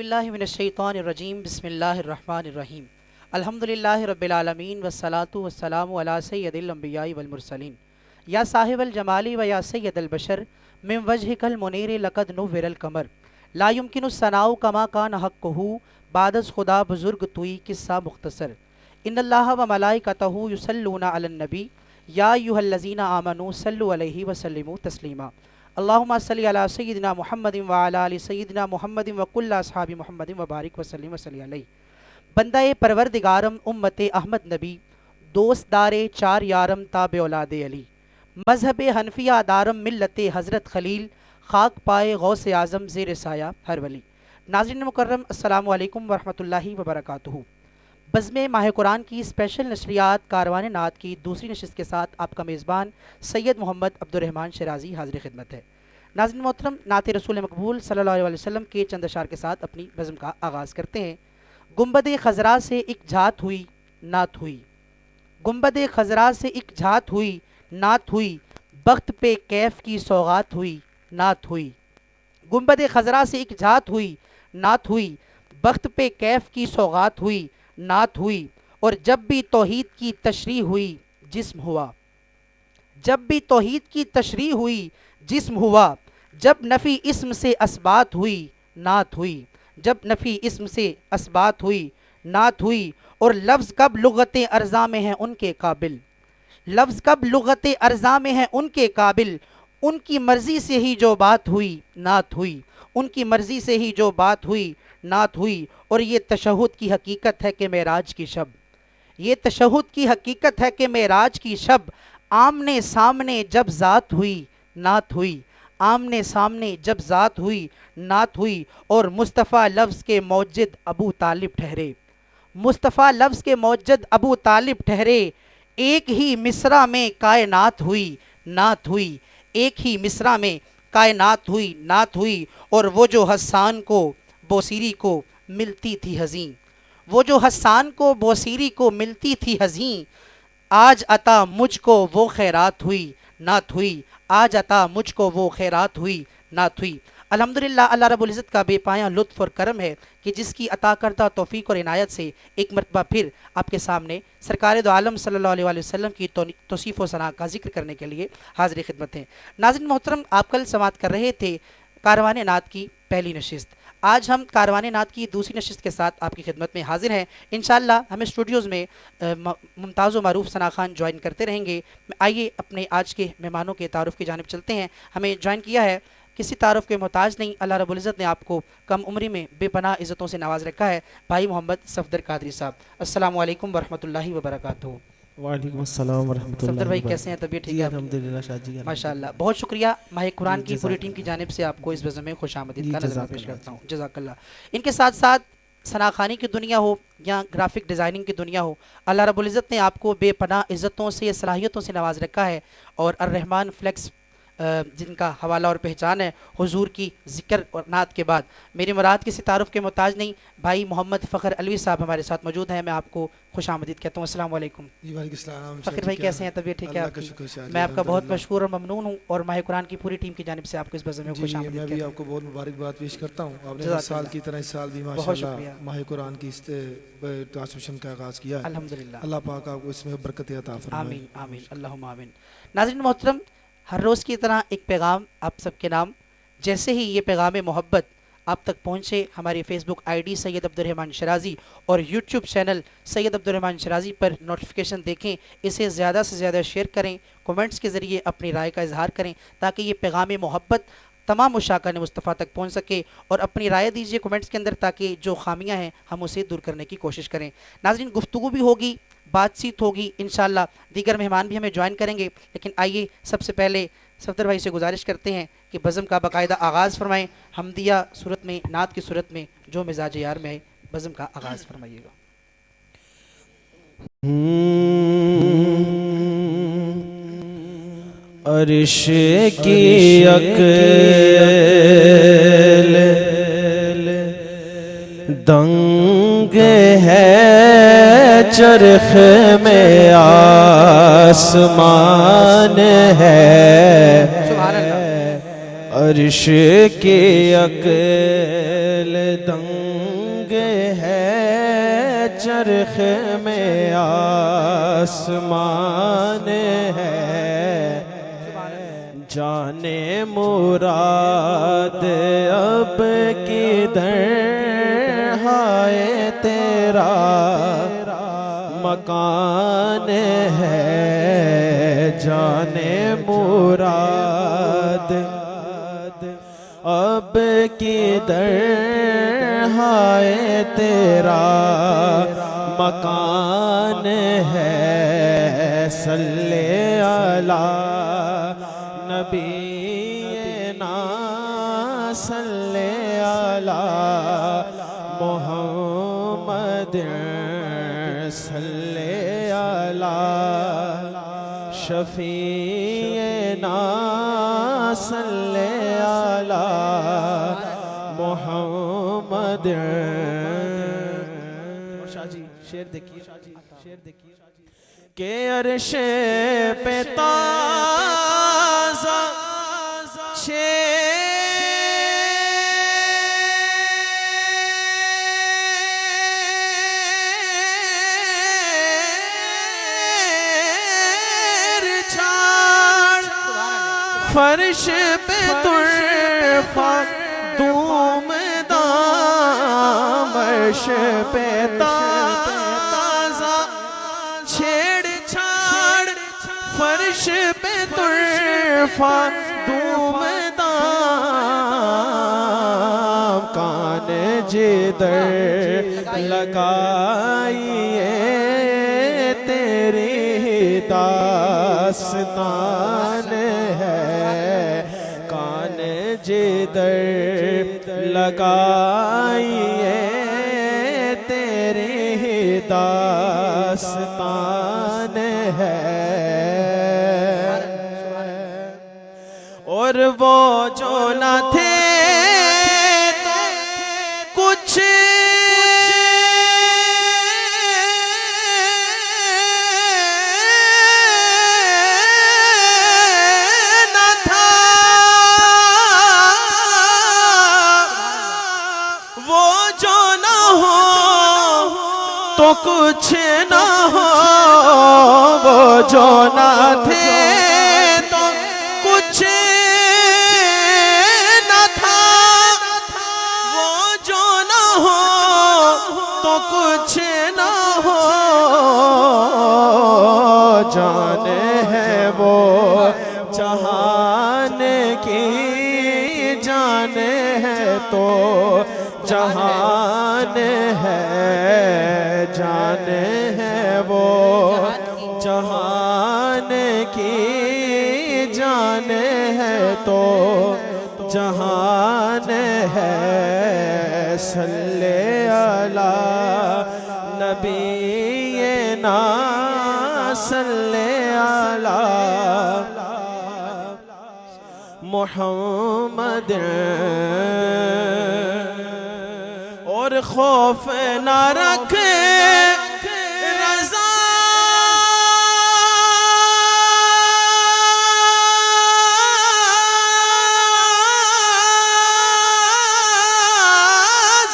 बिल्लाहि मिनश्शैतानिर्रजीम बिस्मिल्लाहिर्रहमानिर्रहीम अल्हम्दुलिल्लाहि रब्बिल आलमीन वस्सलातु वस्सलामु अला सय्यदिल अंबियाइ वल मुरसलीन या साहिबल जमाली व या सय्यदल बशर मिन वजहिकल मुनीर लक़द नुव्विरल कमर ला युमकिनु सनाउ कमा कान हक़्क़ुहु बादस खुदा बुजुर्ग तुई किस्सा मुख्तसर इन्नल्लाह व मलाइकतहु युसल्लूना अलन नबी या अय्युहल्लज़ीना आमनू सल्लु अलैहि व सल्लिमू तस्लीमा अल्लाहुम्मा सल्लि अला सय्यिदिना मुहम्मदिन व अला आलि सय्यिदिना मुहम्मदिन व कुल्ल अस्हाबि मुहम्मदिन व बारिक व सल्लिम व सल्ली अलैहि। बंदाए परवरदिगारम उम्मते अहमद नबी दोस्तदारे चार यारम ताबे औलादे अली मजहब हनफिया दारम मिल्लते हज़रत खलील खाक पाए गौसे आज़म ज़ेर साया हर वली। नाज़रीन मुकर्रम अस्सलामु अलैकुम वरहमतुल्लाहि वबरकातुहू। बज़्म माह कुरान की स्पेशल नशरियात कारवान नात की दूसरी नशिस्त के साथ आपका मेज़बान सैयद मोहम्मद अब्दुर्रहमान शराजी हाज़िर खिदमत है। नाज़रीन मोहतरम, नात रसूल मकबूल सल्लल्लाहु अलैहि वसल्लम के चंद अशार के साथ अपनी बज़्म का आगाज़ करते हैं। गुंबद खज़रा से एक झात हुई नात हुई, गुंबद खज़रा से एक झात हुई नात हुई, बख्त पे कैफ की सौगात हुई नात हुई। गुंबद खज़रा से एक झात हुई नात हुई, बख्त पे कैफ की सौगात हुई नात हुई। और जब भी तौहीद की तशरीह हुई जिस्म हुआ, जब भी तौहीद की तशरीह हुई जिस्म हुआ, जब नफ़ी इस्म से असबात हुई नात हुई, जब नफ़ी इस्म से असबात हुई नात हुई। और लफ्ज़ कब लुग़त अर्ज़ा में हैं उनके काबिल, लफ्ज़ कब लुग़त अर्ज़ा में हैं उनके काबिल, उनकी मर्ज़ी से ही जो बात हुई नात हुई, उनकी मर्ज़ी से ही जो बात हुई नात हुई। और ये तशहुद की हकीकत है कि मेराज की शब, ये तशहुद की हकीकत है कि मेराज की शब, आमने सामने जब ज़ात हुई नात हुई, आमने सामने जब ज़ात हुई नात हुई। और मुस्तफ़ा लफ्ज़ के मौजद अबू तालिब ठहरे, मुस्तफ़ा लफ्ज़ के मौजद अबू तालिब ठहरे, एक ही मिसरा में कायनात हुई नात हुई, एक ही मिसरा में कायनात हुई नात हुई। और वो जो हस्सान को बोसीरी को मिलती थी हज़ीं, वो जो हस्सान को बोसीरी को मिलती थी हज़ीं, आज अता मुझको वो खैरात हुई नात हुई, आज अता मुझको वो खैरात हुई नात हुई। अल्हम्दुलिल्लाह, अल्लाह रब्बुल इज़्ज़त का बेपाया लुत्फ़ और करम है कि जिसकी अता करदा तौफ़ीक़ और इनायत से एक मरतबा फिर आपके सामने सरकार दो आलम सल्लल्लाहु अलैहि वसल्लम की तौसीफ़ व सना का जिक्र करने के लिए हाज़िर खिदमत हैं। नाज़रीन मोहतरम, आप कल समाअत कर रहे थे कारवान नात की पहली नशिस्त। आज हम कारवान नात की दूसरी नशिस्त के साथ आपकी खिदमत में हाजिर हैं। इंशाअल्लाह हमें स्टूडियोज़ में मुमताज़ व मारूफ सना खान ज्वाइन करते रहेंगे। आइए अपने आज के मेहमानों के तारुफ़ की जानिब चलते हैं। हमें ज्वाइन किया है, किसी तारुफ़ के मोहताज नहीं, अल्लाह रब्बुल इज़्ज़त ने आपको कम उम्री में बेपनाह इज़्ज़तों से नवाज रखा है। भाई मोहम्मद सफ़दर कादरी साहब, अस्सलामु अलैकुम वरहमतुल्लाहि वबरकातुहू। वालेकुम अस्सलाम वरहमतुल्लाहि। सफ़दर भाई कैसे हैं, तबीयत ठीक है? अल्हम्दुलिल्लाह शाह जी, माशाअल्लाह, बहुत शुक्रिया। माह कुरान की पूरी टीम की जानिब से आपको इस बज़्म में खुशामदीद का नज़र पेश करता हूँ। जज़ाकल्लाह। इनके साथ साथ सनाखानी की दुनिया हो या ग्राफिक डिज़ाइनिंग की दुनिया हो, अल्लाह रब्बुल इज़्ज़त ने आपको बेपनाह इज़्ज़तों से, सलाहियतों से नवाज रखा है। और अर्रहमान फ्लेक्स जिनका हवाला और पहचान है हुजूर की ज़िक्र और नात के बाद, मेरी मुराद किसी तारुफ़ के मोहताज नहीं, भाई मोहम्मद फ़खर अलवी साहब हमारे साथ मौजूद हैं। मैं आपको खुशामदीद कहता हूँ। अस्सलाम वालेकुम। फ़खर भाई कैसे हैं, तबीयत ठीक है आपकी? मैं आपका बहुत मशहूर और ममनून हूँ और माह कुरान की पूरी टीम की जानिब से आपको इस बज़्म में खुशामदीद कहता हूँ। आपको बहुत मुबारकबाद पेश करता हूँ। आपने हर साल की तरह इस साल भी माशाअल्लाह माह कुरान की ट्रांसमिशन का आगाज़ किया। अल्हम्दुलिल्लाह, अल्लाह पाक आपको इसमें बरकत अता फरमाए। आमीन आमीन अल्लाहुम्मा आमीन। नाज़रीन मोहतरम, हर रोज़ की तरह एक पैगाम आप सबके नाम। जैसे ही ये पैगाम मोहब्बत आप तक पहुँचे, हमारी फ़ेसबुक आईडी सैयद अब्दुर्रहमान शराजी और यूट्यूब चैनल सैयद अब्दुर्रहमान शराजी पर नोटिफिकेशन देखें, इसे ज़्यादा से ज़्यादा शेयर करें, कमेंट्स के ज़रिए अपनी राय का इजहार करें ताकि ये पैगाम मोहब्बत तमाम मुशाकान मुस्तफ़ा तक पहुँच सके। और अपनी राय दीजिए कमेंट्स के अंदर ताकि जो खामियाँ हैं हम उसे दूर करने की कोशिश करें। नाज़रीन, गुफ्तगू भी होगी, बातचीत होगी, इंशाअल्लाह दीगर मेहमान भी हमें ज्वाइन करेंगे। लेकिन आइए सबसे पहले सफ़दर भाई से गुजारिश करते हैं कि बज़्म का बाकायदा आगाज़ फरमाएँ। हमदिया सूरत में, नात की सूरत में जो मिजाज यार में है, बज़्म का आगाज़ फरमाइएगा। अर्श की अक़ल दंग है, चरख में आसमान है। अर्श की अक़ल दंग है चरख में आसमान है, जाने मुराद अब किधर हाय तेरा मकान है, जाने मुराद अब किधर हाय तेरा मकान है। सल्ले अला नबी ना सल्ले अला मोहम्मद सल्ले अला शफीना सल्ले अला मोहम्मद। शाहजी शेर देखिए, शेर देखिए के अरशे पे ताज़ा फर्श पे तुर्फा दूमदाम अर्श पे ताज़ा छेड़छाड़ फर्श पे तुर्फा दूमदाम कान जिधर लगाइए तेरी दास्तान है, कान जिधर लगाइए तेरी दास्तान है। और वो जो न थे तो कुछ तो कुछ न हो, वो जो न थे तो कुछ न था, वो जो न हो तो कुछ न हो, जाने है वो जहान की जाने है तो जहान है, जाने है वो जहान की जाने है तो जहान है। सल्ले अला नबी ना सल्ले अला मोहम्मद। और खौफ न रख रज़ा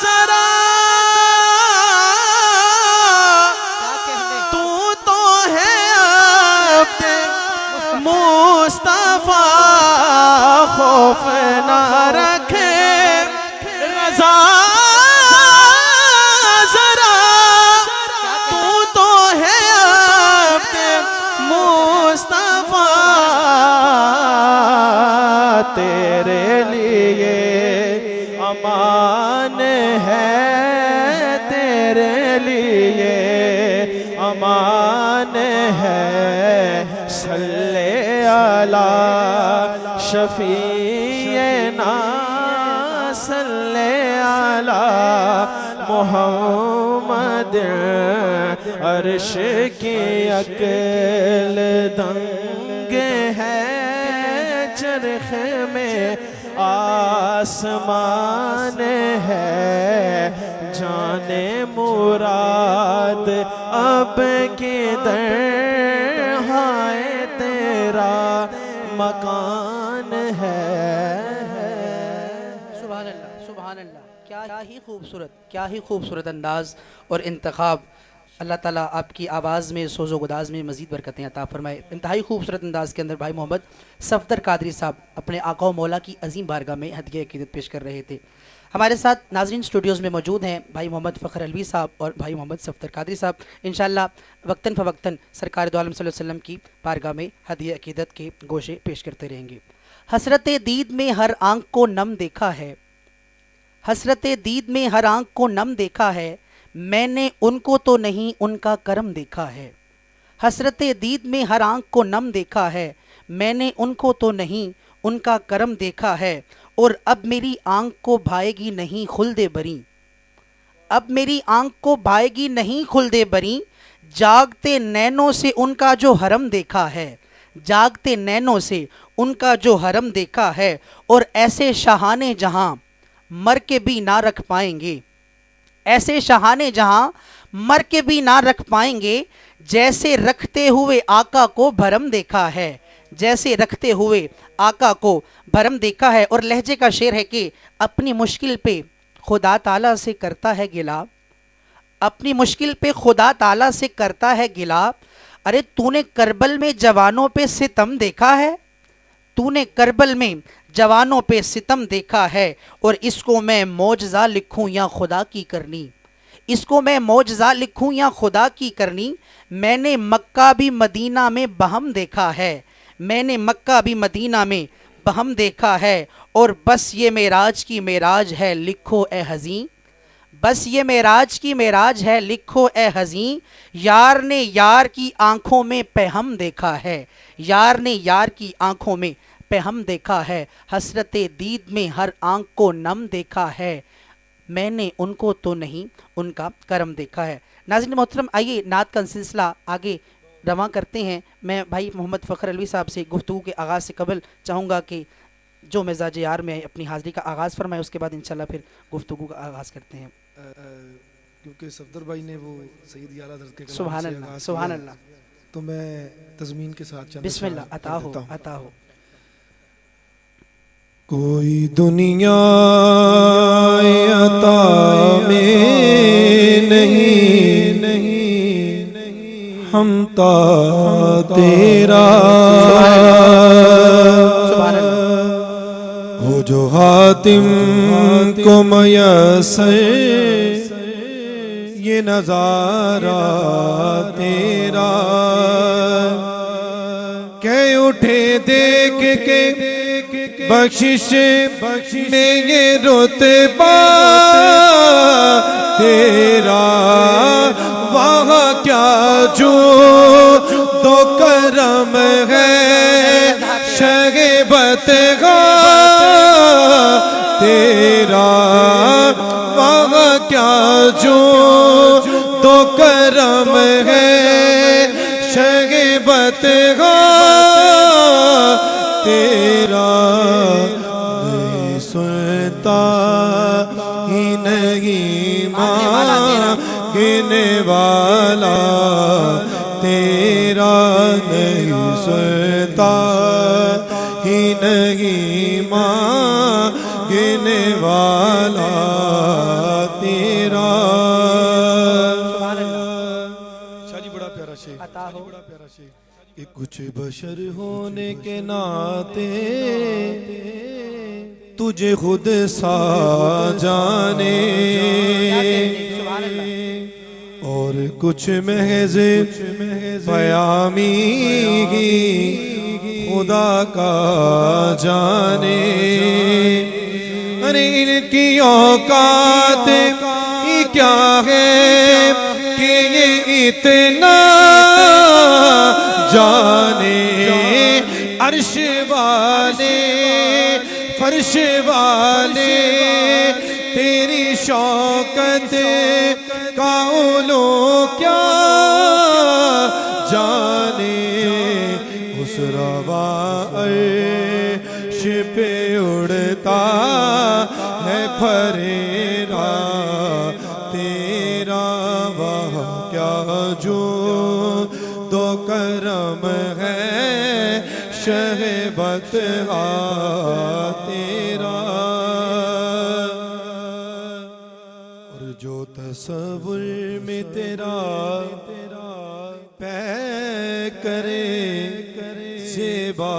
जरा, तू तो है अब्दे मुस्तफा, खौफ न रखे रज़ा तेरे लिए अमान है, तेरे लिए अमान है। सल्ले अला शफीना सल्ले अला मोहम्मद। अर्श की अक्ल दंग है चरख में आसमान है, जाने मुराद अब किधर हाय तेरा मकान है। सुभान अल्लाह, सुभान अल्लाह, क्या क्या ही खूबसूरत अंदाज और इंतखाब। अल्लाह ताला आपकी आवाज़ में, सोज़ो गुदाज में मज़ीद बरकतें अता फरमाए। इंतहाई खूबसूरत अंदाज के अंदर भाई मोहम्मद सफदर कादरी साहब अपने आका व मौला की अजीम बारगाह में हदिया अक़ीदत पेश कर रहे थे। हमारे साथ नाज़रीन स्टूडियोज़ में मौजूद हैं भाई मोहम्मद फ़खर अलवी साहब और भाई मोहम्मद सफदर कादरी साहब। इंशाअल्लाह वक्तन फ़वक्तन सरकार दो आलम सल्लल्लाहु अलैहि वसल्लम की बारगाह में हदिया अक़ीदत के गोशे पेश करते रहेंगे। हसरत दीद में हर आँख को नम देखा है, हसरत दीद में हर आँख को नम देखा है, मैंने उनको तो नहीं उनका करम देखा है। हसरत दीद में हर आँख को नम देखा है, मैंने उनको तो नहीं उनका करम देखा है। और अब मेरी आँख को भाएगी नहीं खुल्दे बरी, अब मेरी आँख को भाएगी नहीं खुल्दे बरी, जागते नैनों से उनका जो हरम देखा है, जागते नैनों से उनका जो हरम देखा है। और ऐसे शहाने जहाँ मर के भी ना रख पाएंगे, ऐसे शहाने जहाँ मर के भी ना रख पाएंगे, जैसे रखते हुए आका को भरम देखा है, जैसे रखते हुए आका को भरम देखा है। और लहजे का शेर है कि अपनी मुश्किल पे खुदा ताला से करता है गिला, अपनी मुश्किल पे खुदा ताला से करता है गिला। अरे तूने करबल में जवानों पे सितम देखा है, तूने करबल में जवानों पे सितम देखा है। और इसको मैं मौजज़ा लिखूं या खुदा की करनी, इसको मैं मौजज़ा लिखूं या खुदा की करनी। मैंने मक्का भी मदीना में बहम देखा है, मैंने मक्का भी मदीना में बहम देखा है। और बस ये मेराज की मेराज है लिखो ए हज़ीं, बस ये मेराज की मेराज है लिखो ए हज़ीं। यार ने यार की आंखों में पेहम देखा है, यार ने यार की आंखों में पेहम देखा है। हसरत दीद में हर आंख को नम देखा है, मैंने उनको तो नहीं उनका करम देखा है। नाज़रीन मोहतरम, आइए नात का सिलसिला आगे रवां करते हैं। मैं भाई मोहम्मद फ़खर अलवी साहब से गुफ्तगू के आगाज़ से कबल चाहूँगा कि जो मिजाज यार में अपनी हाज़िरी का आगाज़ फरमाए, उसके बाद इंशाल्लाह फिर गुफ्तगू का आगाज़ करते हैं। क्योंकि सफदर भाई ने वो सैयद आला हज़रत के सुभान अल्लाह, सुभान अल्लाह। तो मैं तज़मीन के साथ बिस्मिल्लाह, अता हो, अता हो। कोई दुनिया अता में नहीं, हम ता तेरा हो जो हातिम को मयसर ये नजारा तेरा। कह उठे देख के बख्शिश में ये रुतबा तेरा, वहाँ क्या जो तो करम है शगबत तेरा, वहाँ क्या जो तो करम है शगबत तेरा। नहीं सुनता ही नहीं मांगने वाला तेरा, नहीं सुनता ही नहीं मांगने वाला तेरा। शाजी बड़ा प्यारा शेर, बड़ा प्यारा शेर। कि कुछ बशर होने के नाते तुझे खुद सा जाने, और कुछ महज पयामी खुदा का जाने। अरे इनकी औकात क्या है कि ये इतना जाने। अर्श वाले फर्श वाले तेरी शौकत का उलो क्या जाने। उस रवा अर्श पे उड़ता है फरेरा तेरा, वह क्या जो तो करम है शहबत तेरा। जो तसव्वुर में तेरा पै करे ज़ेबा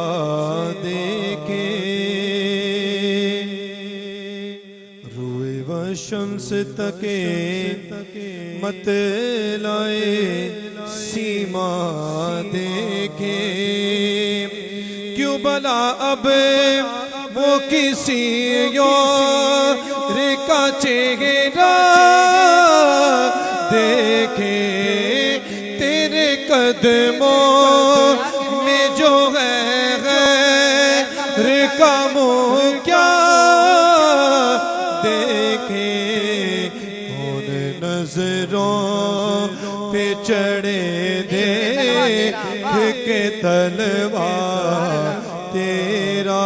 देखे रूए व शम्स तके मत लाए सीमा देखे क्यों भला अब वो किसी और का चेहरा देखे तेरे कदमों में जो है गैर का मुँह क्या देखे उन नजरों पे चढ़े देख के तलवार तेरा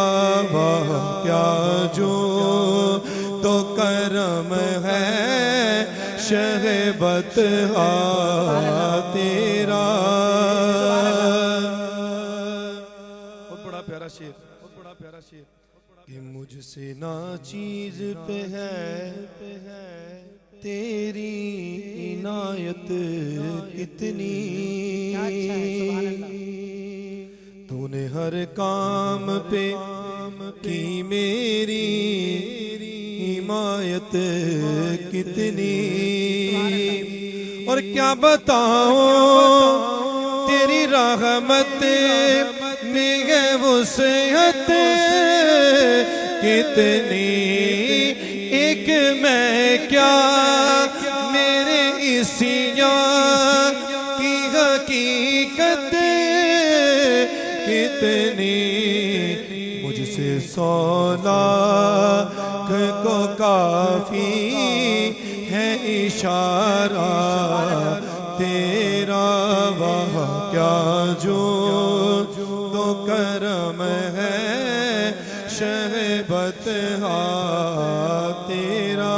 वह क्या जो तो करम है शहबत तेरा। बहुत बड़ा प्यारा शेर, बहुत बड़ा प्यारा शेर कि मुझसे ना चीज पे है तेरी इनायत कितनी तूने हर काम पे की मेरी हिमायत कितनी और क्या बताऊं तेरी रहमत में है वुसअत कितनी एक मैं क्या मेरे इसिया की हकीकत कितनी मुझसे 100 लाख को काफी है इशारा तेरा वह क्या जो तो करम है शहबत तेरा।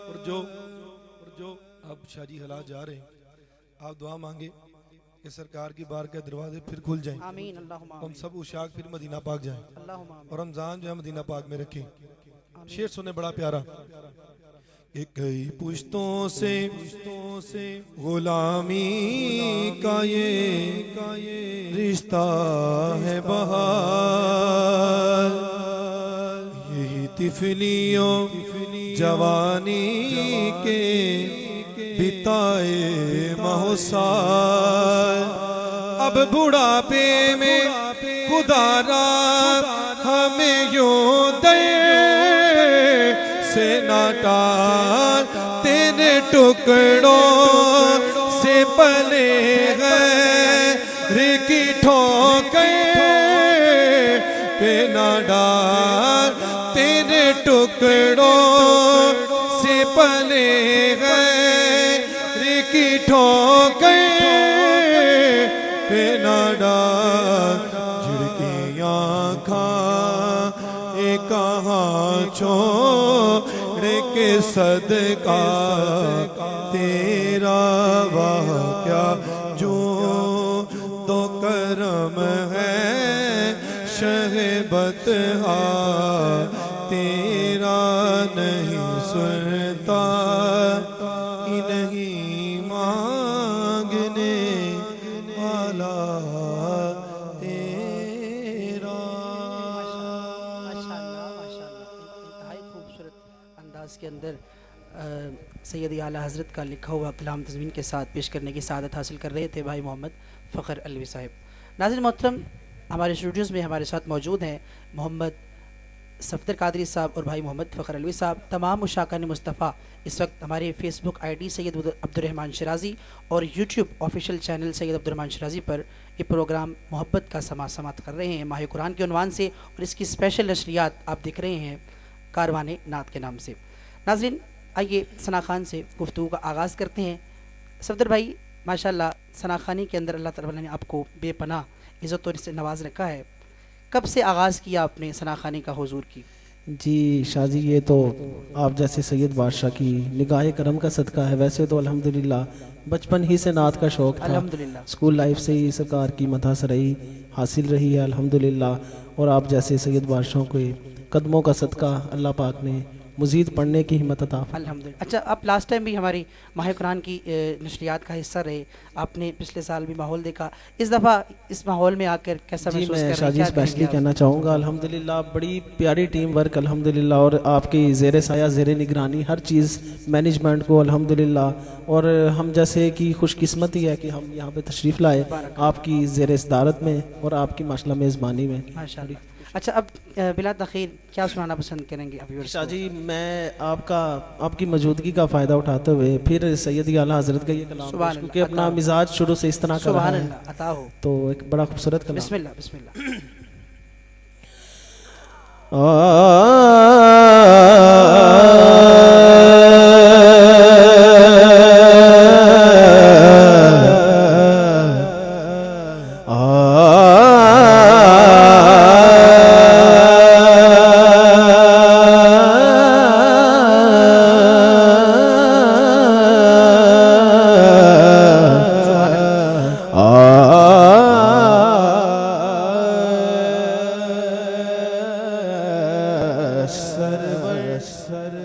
और जो अब शादी हालात जा रहे हैं आप दुआ मांगे कि सरकार की बार के दरवाजे फिर खुल जाएं आमीन अल्लाहुम्मा हम सब उशाक फिर मदीना पाक जाएं अल्लाहुम्मा आमीन। और रमजान जो है मदीना पाक में रखें। शेर सुने बड़ा प्यारा कि कई पुश्तों से गुलामी का ये रिश्ता है बहार यही तिफलियों जवानी के बिताए महोसाल अब बुढ़ापे में खुदारा हमें यूं दे से ना टाल तेरे टुकड़ों से पले गए की ठोकर पे ना डाल तेरे टुकड़ों से पले गए की ठोकर पे ना डाल झिड़की आँखां कहाँ छोड़ के सदका तेरा वह क्या जो तो करम है शहबत तेरा नहीं सुनता नहीं मांगने वाला के अंदर सैयद आला हज़रत का लिखा हुआ कलाम तज़मीन के साथ पेश करने की सादत हासिल कर रहे थे भाई मोहम्मद फ़खर अलवी साहब। नाज़रीन मोहतरम हमारे स्टूडियोज़ में हमारे साथ मौजूद हैं मोहम्मद सफ़दर कादरी साहब और भाई मोहम्मद फ़खर अलवी साहब। तमाम मुशाकान मुस्तफ़ा इस वक्त हमारे फेसबुक ID सैयद अब्दुर्रहमान शिराज़ी और YouTube official channel Syed Abdurrahman Shirazi पर ये प्रोग्राम मोहब्बत का समात कर रहे हैं माह कुरान के उन्वान से और इसकी स्पेशल नशरियात आप देख रहे हैं कारवाने नात के नाम से। नाज़रीन आइए सना खान से गुफ्तगू का आगाज़ करते हैं। सफ़दर भाई माशाल्लाह सना खानी के अंदर अल्लाह ताला ने आपको बेपनाह इज़्ज़त और इससे नवाज रखा है। कब से आगाज़ किया आपने सना खानी का हुजूर की? जी शाजी ये तो आप जैसे सैयद बादशाह की निगाह करम का सदका है। वैसे तो अल्हम्दुलिल्लाह बचपन ही से नात का शौक़ था, अल्हम्दुलिल्लाह स्कूल लाइफ से ही सरकार की मथा सराई हासिल रही है अल्हम्दुलिल्लाह। और आप जैसे सैयद बादशाहों के कदमों का सदका अल्लाह पाक ने मज़ीद पढ़ने की हिम्मत अता फरमाए। अल्हम्दुलिल्लाह। अच्छा, आप लास्ट टाइम भी हमारी माह कुरान की नशरियात का हिस्सा रहे, आपने पिछले साल भी माहौल देखा, इस दफ़ा इस माहौल में आकर कैसा जी महसूस मैं कर रहे हैं, शाजी क्या स्पेशली कहेंगे आप? कहना चाहूँगा अल्हम्दुलिल्लाह बड़ी प्यारी टीम वर्क अल्हम्दुलिल्लाह, और आपकी ज़ेर साया ज़ेर निगरानी हर चीज़ मैनेजमेंट को अल्हम्दुलिल्लाह, और हम जैसे कि खुशकिस्मती है कि हम यहाँ पे तशरीफ़ लाए आपकी ज़ेर सदारत में और आपकी माशाल्लाह मेज़बानी में। माशाल्लाह। अच्छा, अब बिला तख़ीर क्या सुनाना पसंद करेंगे अब व्यूअर्स को? शाजी मैं आपकी मौजूदगी का फ़ायदा उठाते हुए फिर सैयदी आला हज़रत का ये कलाम सुभान पेश, क्योंकि अल्लाह, अपना मिजाज शुरू से इस तरह का रहा सुभान है, अल्लाह, अता हो। तो एक बड़ा खूबसूरत कलाम। बिस्मिल्लाह बिस्मिल्लाह।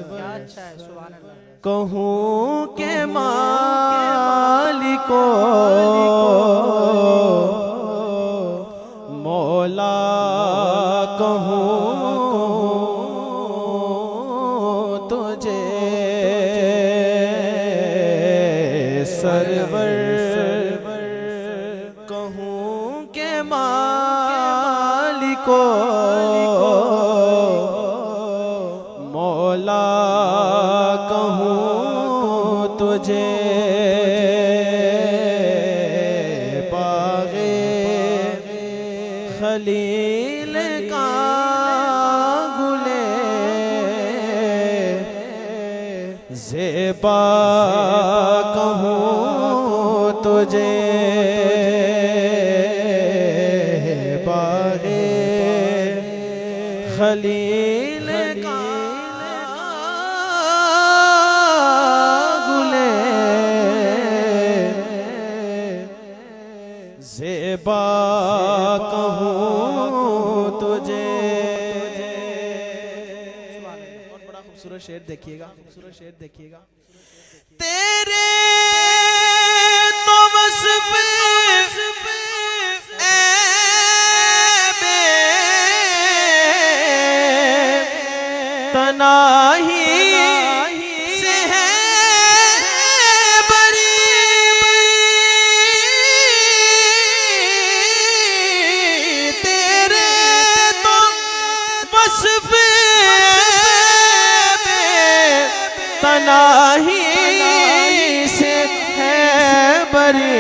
क्या अच्छा है, सुभान अल्लाह। कहूँ के मालिको मौला, कहूँ तुझे सरवर, कहूँ के मालिको मौला, कहूँ तुझे बाग़े खलील का गुले ज़ेबा, कहूँ तुझे बाग़े खलील का गुले ज़ेबा, कहूँ तुझे। और बड़ा खूबसूरत शेर देखिएगा, खूबसूरत शेर देखिएगा। तेरे तो वस्फ़ तनाही से है बरी, तेरे तो वस्फ़ तनाही से है बरी,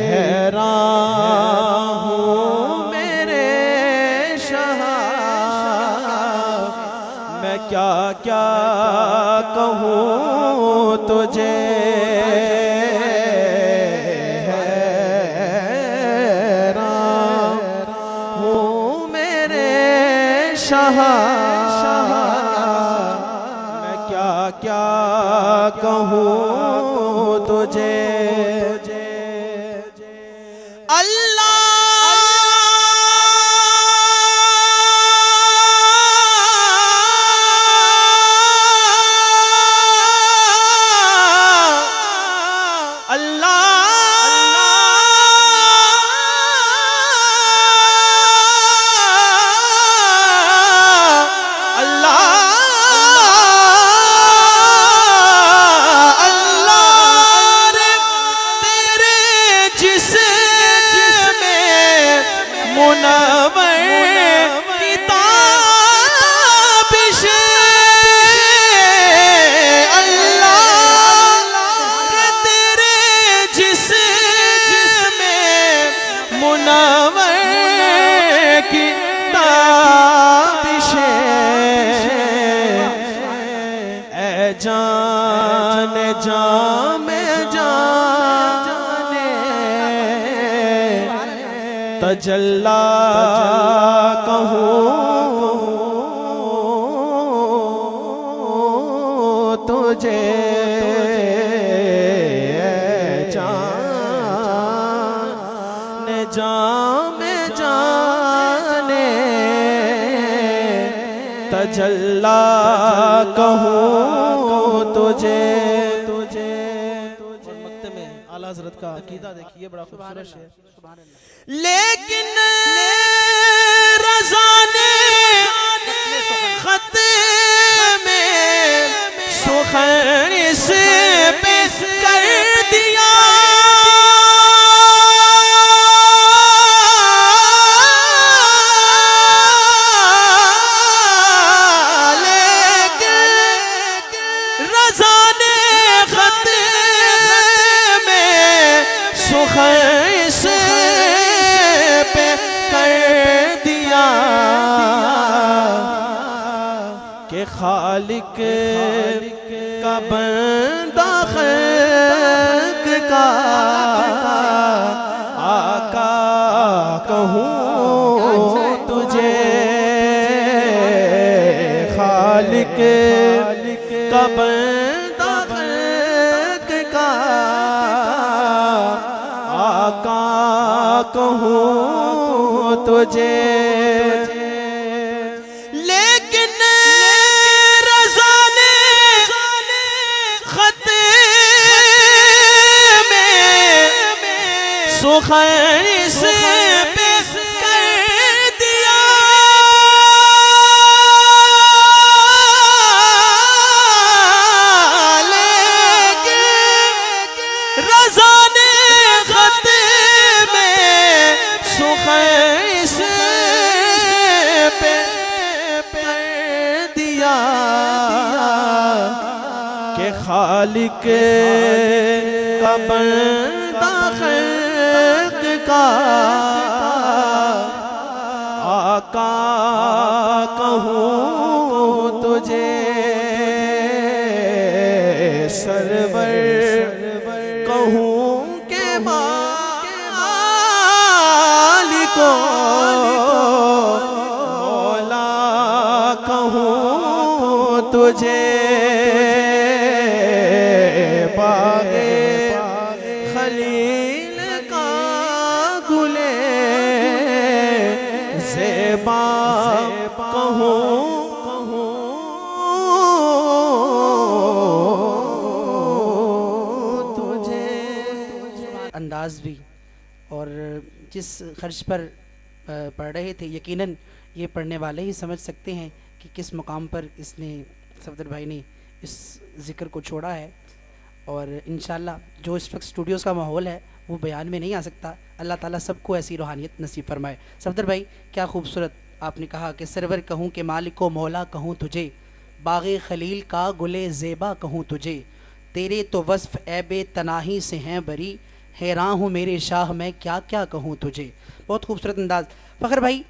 हैरान हूँ मेरे शहा, मैं क्या क्या कहूँ तुझे, हैरान हूँ मेरे शहा, मैं क्या क्या कहूँ तुझे। जाने जामे जाने तजल्ला कहूँ तुझे, जाने जामे जाने तजल्ला कहूँ तुझे। और मक्ते में आला हज़रत का अकीदा देखिए, बड़ा खूबसूरत शेर। लेकिन रज़ा ने खत में सुखन से पेश कर दिया। लेकिन रज़ा ने खत में सुखन से पेश कर दिया कि खालिक का बंदा खल्क का आका कहूँ तुझे। खालिक का बंदा खल्क का आका कहूँ तुझे। लेकिन रज़ा ने खत में सुखन से पेश कर दिया। लेकिन रज़ा ने खत में सुखन से कर दिया कि खालिक का बंदा खल्क का आका कहूँ तुझे। सरवर कहूँ के मालिको मौला कहूँ तुझे। बागे खलील का गुले ज़ेबा कहूँ तुझे। अंदाज भी और जिस खर्च पर पढ़ रहे थे, यकीनन ये पढ़ने वाले ही समझ सकते हैं कि किस मुकाम पर इसने सफदर भाई ने इस ज़िक्र को छोड़ा है। और इंशाल्लाह जो इस वक्त स्टूडियोज़ का माहौल है वो बयान में नहीं आ सकता। अल्लाह ताला सबको ऐसी रूहानियत नसीब फरमाए। सफदर भाई, क्या खूबसूरत आपने कहा कि सरवर कहूँ के मालिक को मौला कहूँ तुझे। बाग़े खलील का गुले ज़ेबा कहूँ तुझे। तेरे तो वस्फ़ ऐबे तनाही से हैं बरी। हैरान हूँ मेरे शाह मैं क्या क्या कहूँ तुझे। बहुत खूबसूरत अंदाज़। फ़खर भाई,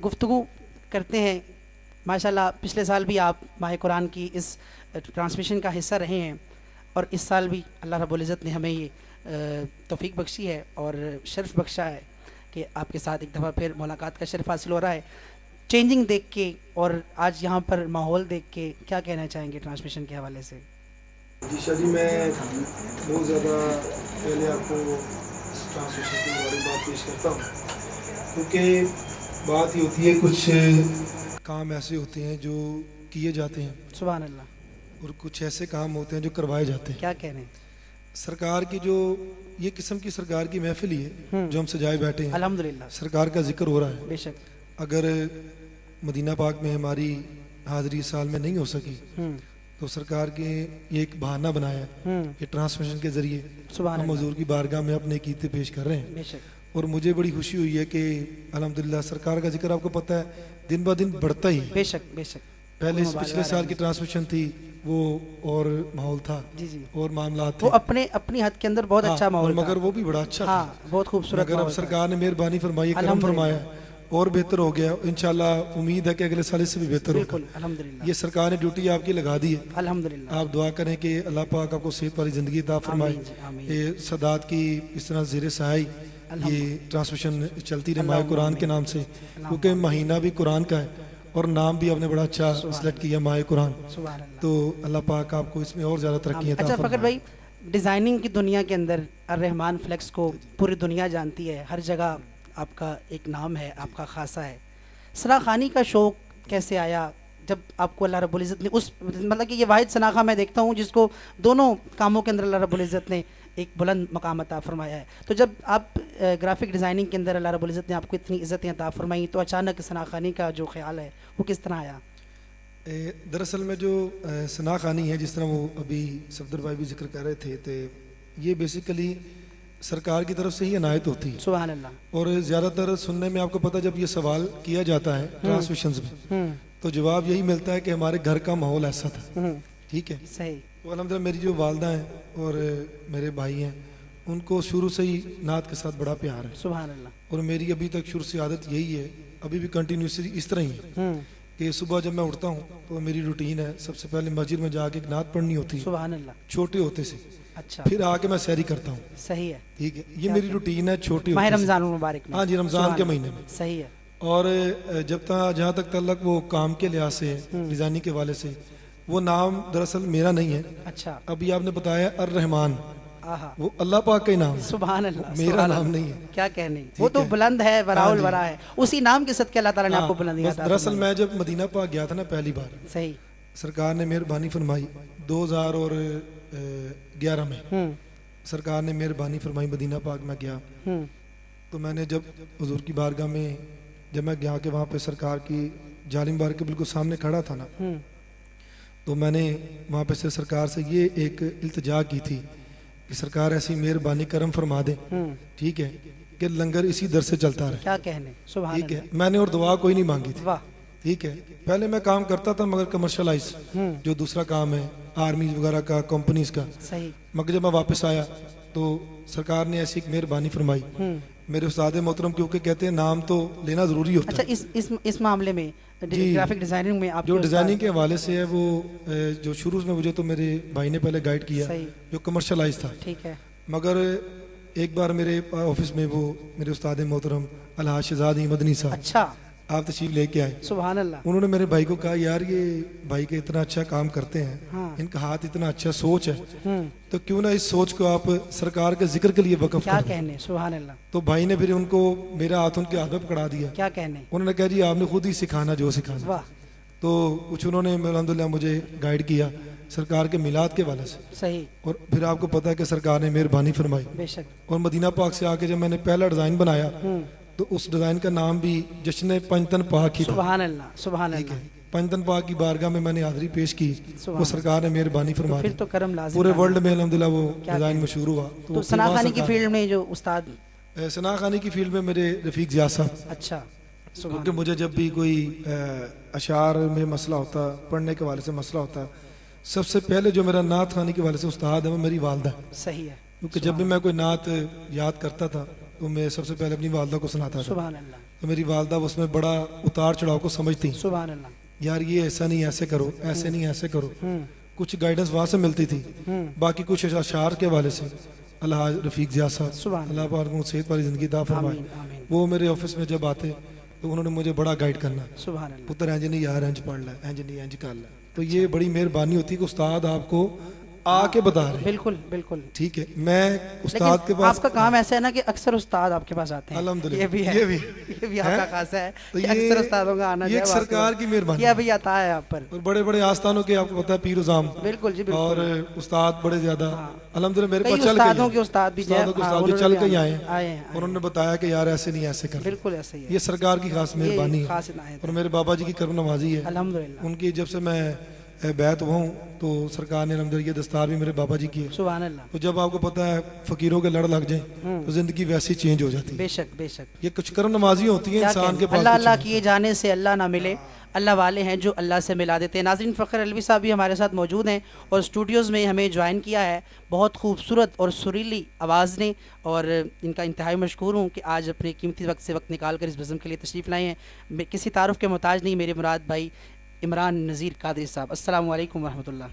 गुफ्तगू करते हैं। माशाल्लाह पिछले साल भी आप माह कुरान की इस ट्रांसमिशन का हिस्सा रहे हैं और इस साल भी अल्लाह रब्बुल इज़्ज़त ने हमें ये तौफ़ीक बख्शी है और शर्फ़ बख्शा है कि आपके साथ एक दफ़ा फिर मुलाकात का शर्फ़ हासिल हो रहा है। चेंजिंग देख के और आज यहाँ पर माहौल देख के क्या कहना चाहेंगे ट्रांसमिशन के हवाले से? जी शाह जी, मैं बहुत ज़्यादा पहले आपको ट्रांसमिशन की मुबारकबाद पेश करता हूँ, क्योंकि बात ये होती है कुछ काम ऐसे होते हैं जो किए जाते हैं, सुभान अल्लाह, और कुछ ऐसे काम होते हैं जो करवाए जाते हैं। क्या कह रहे हैं? सरकार की जो ये किस्म की सरकार की महफिल ही है जो हम सजाए बैठे हैं। अल्हम्दुलिल्लाह, सरकार का जिक्र हो रहा है। बेशक। अगर मदीना पाक में हमारी हाज़िरी इस साल में नहीं हो सकी तो सरकार के ये एक बहाना बनाया है कि ट्रांसमिशन के ज़रिए सुभान हम अल्लाह, हुज़ूर की बारगाह में अपने कीते पेश कर रहे हैं। बेशक। और मुझे बड़ी खुशी हुई है कि अल्हम्दुलिल्लाह सरकार का जिक्र आपको पता है दिन ब दिन बढ़ता ही है। बेशक बेशक। पहले इस पिछले साल की ट्रांसमिशन थी वो और माहौल था जी जी, और मामला थे, वो अपने अपनी हद के अंदर बहुत अच्छा माहौल था। मगर वो भी बड़ा अच्छा था। हाँ, बहुत खूबसूरत मगर अब माहौल था। सरकार ने मेहरबानी फरमाई, करम फरमाया और बेहतर हो गया। इंशाल्लाह उम्मीद है कि अगले साल इससे भी बेहतर होगा। बिल्कुल, अल्हम्दुलिल्लाह, ये सरकार ने ड्यूटी आपकी लगा दी है। अल्हम्दुलिल्लाह। आप दुआ करें कि अल्लाह पाक आपको सेहत वाली ज़िंदगी अता फरमाए। आमीन जी, आमीन। ये सदात की इस तरह ज़ेर सहाई ये ट्रांसमिशन चलती रहे माह कुरान के नाम से, क्योंकि महीना भी कुरान का है और नाम भी आपने बड़ा अच्छा सिलेक्ट किया माह कुरान। सुभान अल्लाह। तो अल्लाह पाक आपको इसमें और ज़्यादा तरक्की अता अच्छा फ़खर फरमाए। भाई, डिज़ाइनिंग की दुनिया के अंदर अर्रहमान फ्लेक्स को पूरी दुनिया जानती है, हर जगह आपका एक नाम है, आपका खासा है। सराखानी का शौक़ कैसे आया? जब आपको अल्लाह रब्बुल इज़्ज़त ने उस मतलब कि ये वाहिद शनाखा मैं देखता हूँ जिसको दोनों कामों के अंदर अल्लाह रब्बुल इज़्ज़त ने एक बुलंद मकाम अता फरमाया है। तो जब आप ग्राफिक डिज़ाइनिंग के अंदर अल्लाह रब्बुल इज़्ज़त ने आपको इतनी इज़्ज़तें अता फरमाई तो अचानक शनाखानी का जो ख्याल है वो किस तरह आया? दरअसल में जो सना खानी है, जिस तरह वो अभी सफदर भाई भी जिक्र कर रहे थे, तो ये बेसिकली सरकार की तरफ से ही अनायत होती है। सुभान अल्लाह। और ज़्यादातर सुनने में आपको पता, जब ये सवाल किया जाता है ट्रांसमिशंस में, तो जवाब यही मिलता है कि हमारे घर का माहौल ऐसा था। ठीक है, सही। तो अल्हम्दुलिल्लाह मेरी जो वालदा हैं और मेरे भाई हैं, उनको शुरू से ही नात के साथ बड़ा प्यार है। सुभान अल्लाह। और मेरी अभी तक शुरू से आदत यही है, अभी भी कंटिन्यूसली इस तरह ही है कि सुबह जब मैं उठता हूँ तो मेरी रूटीन है, सबसे पहले मस्जिद में जाके एक नात पढ़नी होती है, सुभान अल्लाह। छोटे होते से। अच्छा। फिर आके मैं सैरी करता हूँ। सही है। ठीक है, ये मेरी रूटीन है छोटे माह होते से। रमजान मुबारक में। हाँ जी, रमजान के महीने में। सही है। और जब तक जहाँ तक तल्लक वो काम के लिहाज से है, डिजाइनिंग के वाले से, वो नाम दरअसल मेरा नहीं है। अच्छा। अभी आपने बताया अर रहमान, आहा। वो अल्लाह पाक का ही नाम है, सुभान अल्लाह। मेरा सुभान नाम अल्लाह। नहीं है। क्या कहने, वो तो बुलंद है, वराउल वरा है, उसी नाम के सदके अल्लाह ताला ने आपको बुलंदी बस अता दरअसल फरमाई। मैं जब मदीना पाक गया था ना पहली बार, सही। सरकार ने मेहरबानी फरमाई 2011 में सरकार ने मेहरबानी फरमाई, मदीना पाक में गया। तो मैंने जब हुजूर की बारगाह में जब मैं गया के वहाँ पे सरकार की जालिम बार के बिल्कुल सामने खड़ा था ना, तो मैंने वहाँ पे से सरकार से ये एक इल्तिजा की थी कि सरकार ऐसी मेहरबानी करम फरमा दे, ठीक है, कि लंगर इसी दर से चलता रहे। क्या कहने, सुभान ठीक है, मैंने और दुआ कोई नहीं मांगी थी। वाह। ठीक है, पहले मैं काम करता था मगर कमर्शलाइज, जो दूसरा काम है आर्मी वगैरह का, कंपनीज का। सही। मगर जब मैं वापस आया तो सरकार ने ऐसी एक मेहरबानी फरमाई। मेरे उस्ताद मोहतरम, क्योंकि कहते हैं नाम तो लेना जरूरी होता अच्छा, है। इस मामले में ग्राफिक डिजाइनिंग में आप जो डिजाइनिंग के हवाले से है, वो जो शुरू में मुझे तो मेरे भाई ने पहले गाइड किया, सही। जो कमर्शलाइज था। ठीक है। मगर एक बार मेरे ऑफिस में वो मेरे उस्ताद मोहतरम अलहाज शहजाद मदनी साहब, अच्छा, आप तशरीफ लेके आए। सुभान अल्लाह। उन्होंने मेरे भाई को कहा, यार ये भाई के इतना अच्छा काम करते हैं, हाँ। इनका हाथ इतना अच्छा, सोच है, तो क्यों ना इस सोच को आप सरकार के जिक्र के लिए वक्फ क्या कर दें। कहने, सुभान अल्लाह। तो भाई ने फिर उनको मेरा हाथ उनके हाथ में पकड़ा दिया। क्या कहने। उन्होंने कहा, जी आपने खुद ही सिखाना जो सिखाना। वाह। तो कुछ उन्होंने अल्हम्दुलिल्लाह मुझे गाइड किया सरकार के मिलाद के वाले से। सही। और फिर आपको पता है कि सरकार ने मेहरबानी फरमाई, बेशक। और मदीना पाक से आके जब मैंने पहला डिजाइन बनाया तो उस डिजाइन का नाम भी जश्न पंजतन पाक ही था। सुभान अल्लाह, सुभान ठीक है, अल्लाह। पंजतन पाक की बारगाह में मैंने हाजिरी पेश की, वो सरकार ने मेहरबानी फरमा फिर दी। तो करम लाजिम। पूरे वर्ल्ड में अल्हम्दुलिल्लाह वो क्या डिजाइन कहने। मशहूर हुआ। तो फिर सना वहाँ खानी की सरकार- फील्ड में जो उस्ताद। सना खानी की फील्ड में मेरे रफीक जिया साहब, अच्छा, क्योंकि मुझे जब भी कोई अशार में मसला होता, पढ़ने के वाले से मसला होता, सबसे पहले जो मेरा नात खानी के वाले से उस्ताद है वो मेरी वालदा है। सही है। क्योंकि जब भी मैं कोई नात याद करता था तो मैं सबसे पहले अपनी वालदा को सुनाता था। सुभान अल्लाह, तो मेरी वालदा उसमें बड़ा उतार चढ़ाव को समझती, सुभान अल्लाह। यार ये ऐसा नहीं ऐसे करो, ऐसे नहीं ऐसे करो। कुछ गाइडेंस वहाँ से मिलती थी, बाकी कुछ अशार के वाले से अल्लाह रफीक जिया साहब, सुभान अल्लाह पाक उनको सेहत वाली जिंदगी दा फरमाए, आमीन, आमीन। वो मेरे ऑफिस में जब आते तो उन्होंने मुझे बड़ा गाइड करना, सुभान अल्लाह। पुत्र इंज नहीं यार, इंज पढ़ ला, इंज नहीं इंज कर ला। तो ये बड़ी मेहरबानी होती है कि उस्ताद आपको आके बता रहे। बिल्कुल बिल्कुल। ठीक है, मैं उस्ताद के लेकिन पास, आपका काम ऐसा है ना कि अक्सर उस्ताद आपके पास आते हैं। अल्हम्दुलिल्लाह, ये भी है, ये भी ये भी आपका खासा है तो कि ये- अक्सर उस्तादों का आना ये एक जाए वाकई सरकार की मेहरबानी किया भी आता है आप पर। और बड़े बड़े आस्थानों के आपको पता है पीर उजाम बिल्कुल जी, बिल्कुल। और उस्ताद बड़े ज्यादा अल्हम्दुलिल्लाह मेरे कई पास चल उस्तादों के उस्ताद भी उस्तादों के हाँ, उस्ताद जो उन्होंने चल भी के आए आए हैं, हैं, और उन्होंने बताया कि यार ऐसे नहीं ऐसे कर। बिल्कुल ऐसे ही है। ये सरकार की खास मेहरबानी ये है। खास इनायत और मेरे बाबा जी की करम नवाजी है। अल्हम्दुलिल्लाह। उनकी जब से मैं बैत हुआ हूँ तो सरकार ने अल्हम्दुलिल्लाह ये दस्तार भी मेरे बाबा जी की है। सुभान अल्लाह। तो जब आपको पता है फकीरों के लड़ लग जाए तो जिंदगी वैसी चेंज हो जाती है। बेशक बेशक। ये कुछ करम नमाजी होती है क्या इंसान कहने, के पास। अल्लाह कुछ अल्लाह नहीं। किए जाने से अल्लाह ना मिले, अल्लाह वाले हैं जो अल्लाह से मिला देते हैं। नाज़रीन, फ़खर अलवी साहब भी हमारे साथ मौजूद हैं और स्टूडियोज़ में हमें ज्वाइन किया है बहुत खूबसूरत और सुरीली आवाज़ ने, और इनका इंतहाई मशकूर हूँ कि आज अपने कीमती वक्त से वक्त निकाल कर इस बज़म के लिए तशरीफ़ लाए हैं। मैं किसी तारुफ के मोहताज नहीं, मेरे मुराद भाई इमरान नज़ीर कादरी साहब। अस्सलाम वालेकुम रहमतुल्लाह।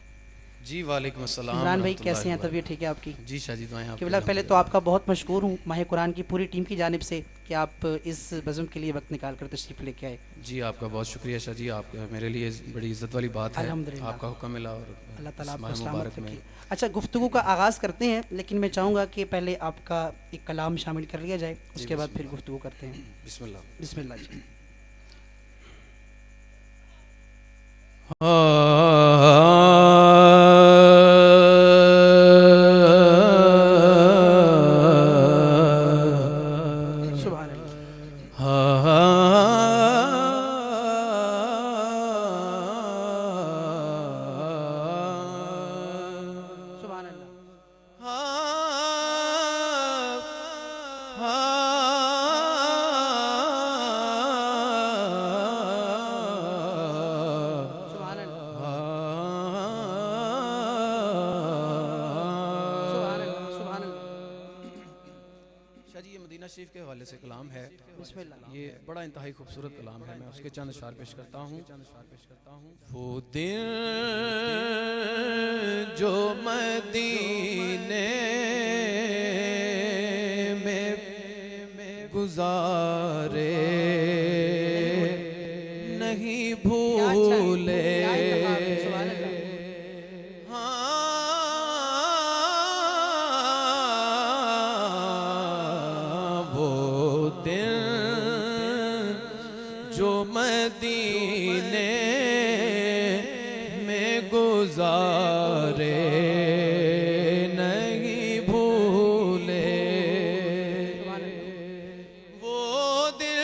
जी वालेकुम अस्सलाम। इमरान भाई कैसे हैं, तबीयत ठीक है आपकी? जी शाजी दुआएं आपकी। क़िबला, पहले तो आपका बहुत मशकूर हूँ माह कुरान की पूरी टीम की जानिब से कि आप इस बज़म के लिए वक्त निकाल कर तशरीफ़ लेके आए। जी आपका बहुत शुक्रिया शाह जी, आप मेरे लिए बड़ी इज़्ज़त वाली बात है, अल्हम्दुलिल्लाह। आपका हुक्म मिला और अल्लाह ताला इस आपको माह सलामत मुबारक में। रखे। अच्छा, गुफ्तगू का आगाज़ करते हैं, लेकिन मैं चाहूँगा कि पहले आपका एक कलाम शामिल कर लिया जाए, उसके बाद फिर गुफ्तगू करते हैं। बिस्मिल्लाह। बिस्मिल्लाह जी। सुभान अल्लाह। सुभान अल्लाह। सुभान अल्लाह। सुभान अल्लाह। सुभान अल्लाह। शाह जी, ये मदीना शरीफ के हवाले से कलाम है। बिस्मिल्लाह। ये बड़ा इंतहाई खूबसूरत कलाम है। मैं उसके चंद अशार पेश करता हूँ। वो दिन जो मदीने में गुजारे नहीं भूले। क्या इंतखाब है, सुभान अल्लाह। वो दिन जो मदीने में गुजारे नहीं भूले। वो दिल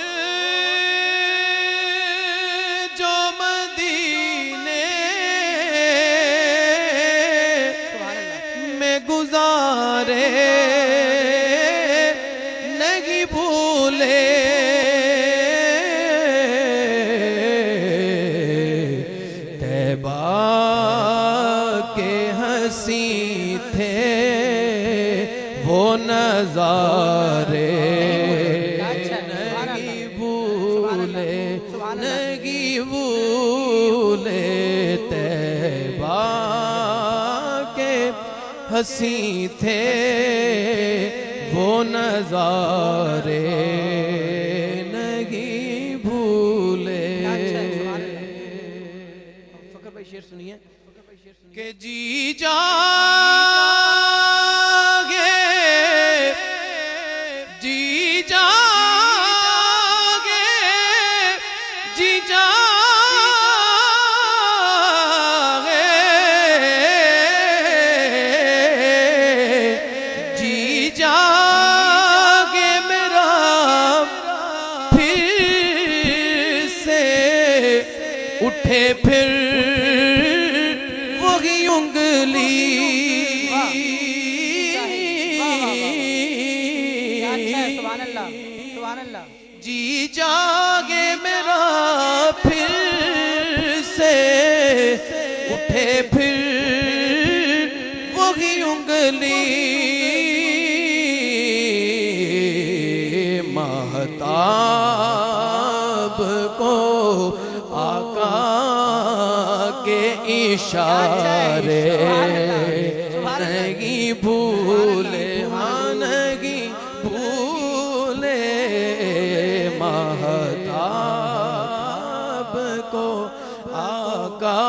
जो मदीने सुभान अल्लाह। में गुजारे नहीं भूले। तैबा के हंसी थे वो नजारे नहीं भूले। नहीं भूले। तैबा के हंसी थे वो नजारे नहीं भूले। फकर भाई शेर सुनिए कि जी जागे जी जागे जी जागे जी जागे मेरा फिर से उठे फिर वही उंगली। क्या अच्छा है, सुभान अल्लाह। सुभान अल्लाह। जी जागे मेरा फिर से उठे फिर वही उंगली। महताब को आका के इशारे नहीं भूले। हाँ नहीं भूले। महताब को आका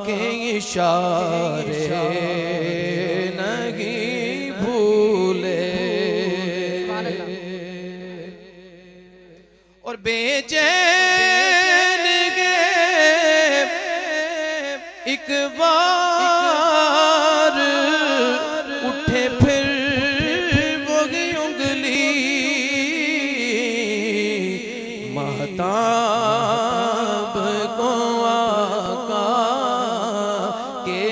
के इशारे नहीं भूले। और बेचैन गए एक बार उठे फिर वही उंगली। महताब को आका के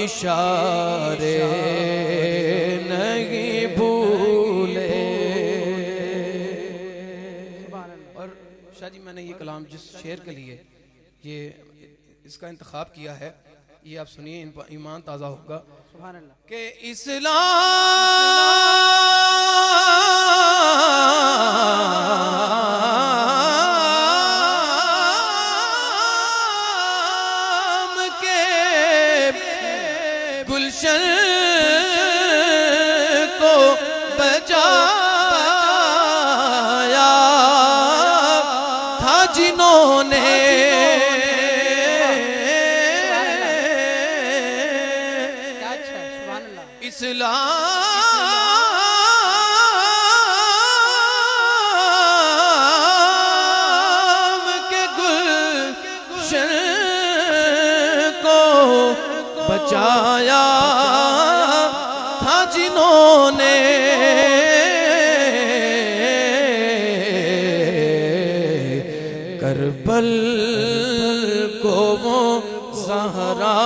इशारे नहीं भूले। और शाह जी, मैंने ये कलाम जिस शेर के लिए ये इसका इंतखाब किया है, ये आप सुनिए, ईमान ताज़ा होगा। सुभान अल्लाह। कि इस्लाम के गुलशन को बचाया था जिन्होंने। क्या अच्छा है, सुभान अल्लाह। इस्लाम के गुलशन बचाया था जिन्होंने, करबल को वो ज़हरा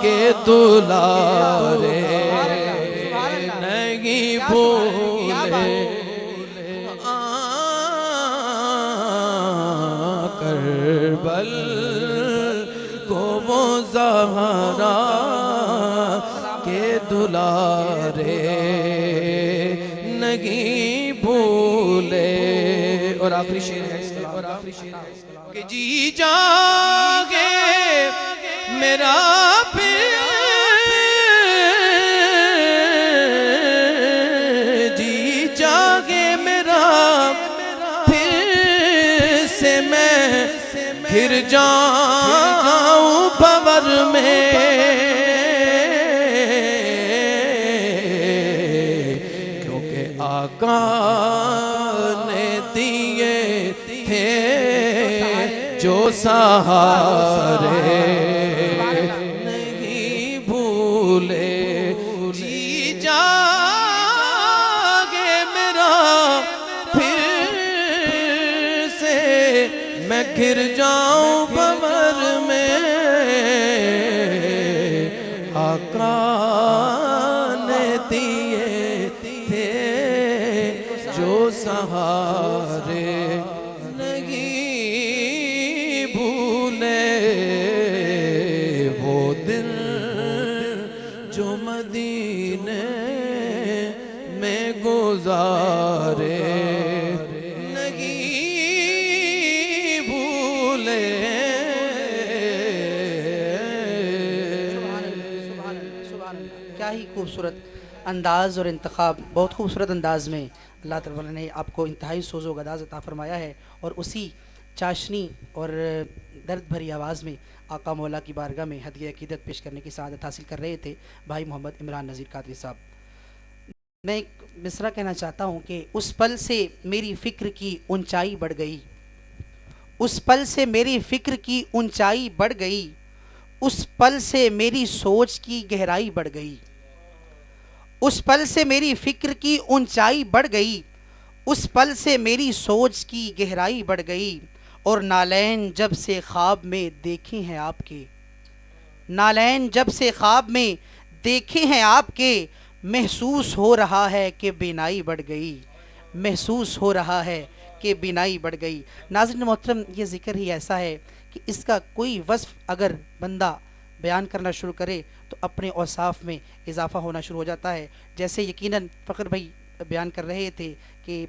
के दुलारे नहीं भूले, करबल को वो ज़हरा के दुलारे नहीं भूले। और आखिरी शेर है कि जी जागे मेरा फिर, जी जागे मेरा फिर से मैं गिर जाऊं भंवर में, क्योंकि आका ने दिए थे जो सहारे नहीं भूले। जी जागे मेरा फिर से मैं गिर जाऊं भंवर में, आका ने दिए थे जो सहारे नहीं भूले। वो दिन जो मदीने में गुजारे नहीं भूले। क्या ही खूबसूरत अंदाज़ और इंतखाब, बहुत खूबसूरत अंदाज़ में अल्लाह ताला ने आपको इंतहाई सोज़ो गदाज़ अता फरमाया है। और उसी चाशनी और दर्द भरी आवाज़ में आका मौला की बारगाह में हदिया अकीदत पेश करने की सआदत हासिल कर रहे थे भाई मोहम्मद इमरान नज़ीर कादरी साहब। मैं एक मिसरा कहना चाहता हूँ कि उस पल से मेरी फ़िक्र की ऊंचाई बढ़ गई, उस पल से मेरी फ़िक्र की ऊंचाई बढ़ गई, उस पल से मेरी सोच की गहराई बढ़ गई, उस पल से मेरी फ़िक्र की ऊंचाई बढ़ गई, उस पल से मेरी सोच की गहराई बढ़ गई। और नालैन जब से ख्वाब में देखे हैं आपके, नालैन जब से ख्वाब में देखे हैं आपके, महसूस हो रहा है कि बीनाई बढ़ गई, महसूस हो रहा है कि बीनाई बढ़ गई। नाज़रीन मोहतरम, ये ज़िक्र ही ऐसा है कि इसका कोई वस्फ़ अगर बंदा बयान करना शुरू करे तो अपने औसाफ में इजाफ़ा होना शुरू हो जाता है। जैसे यकीनन फ़ख्र भाई बयान कर रहे थे कि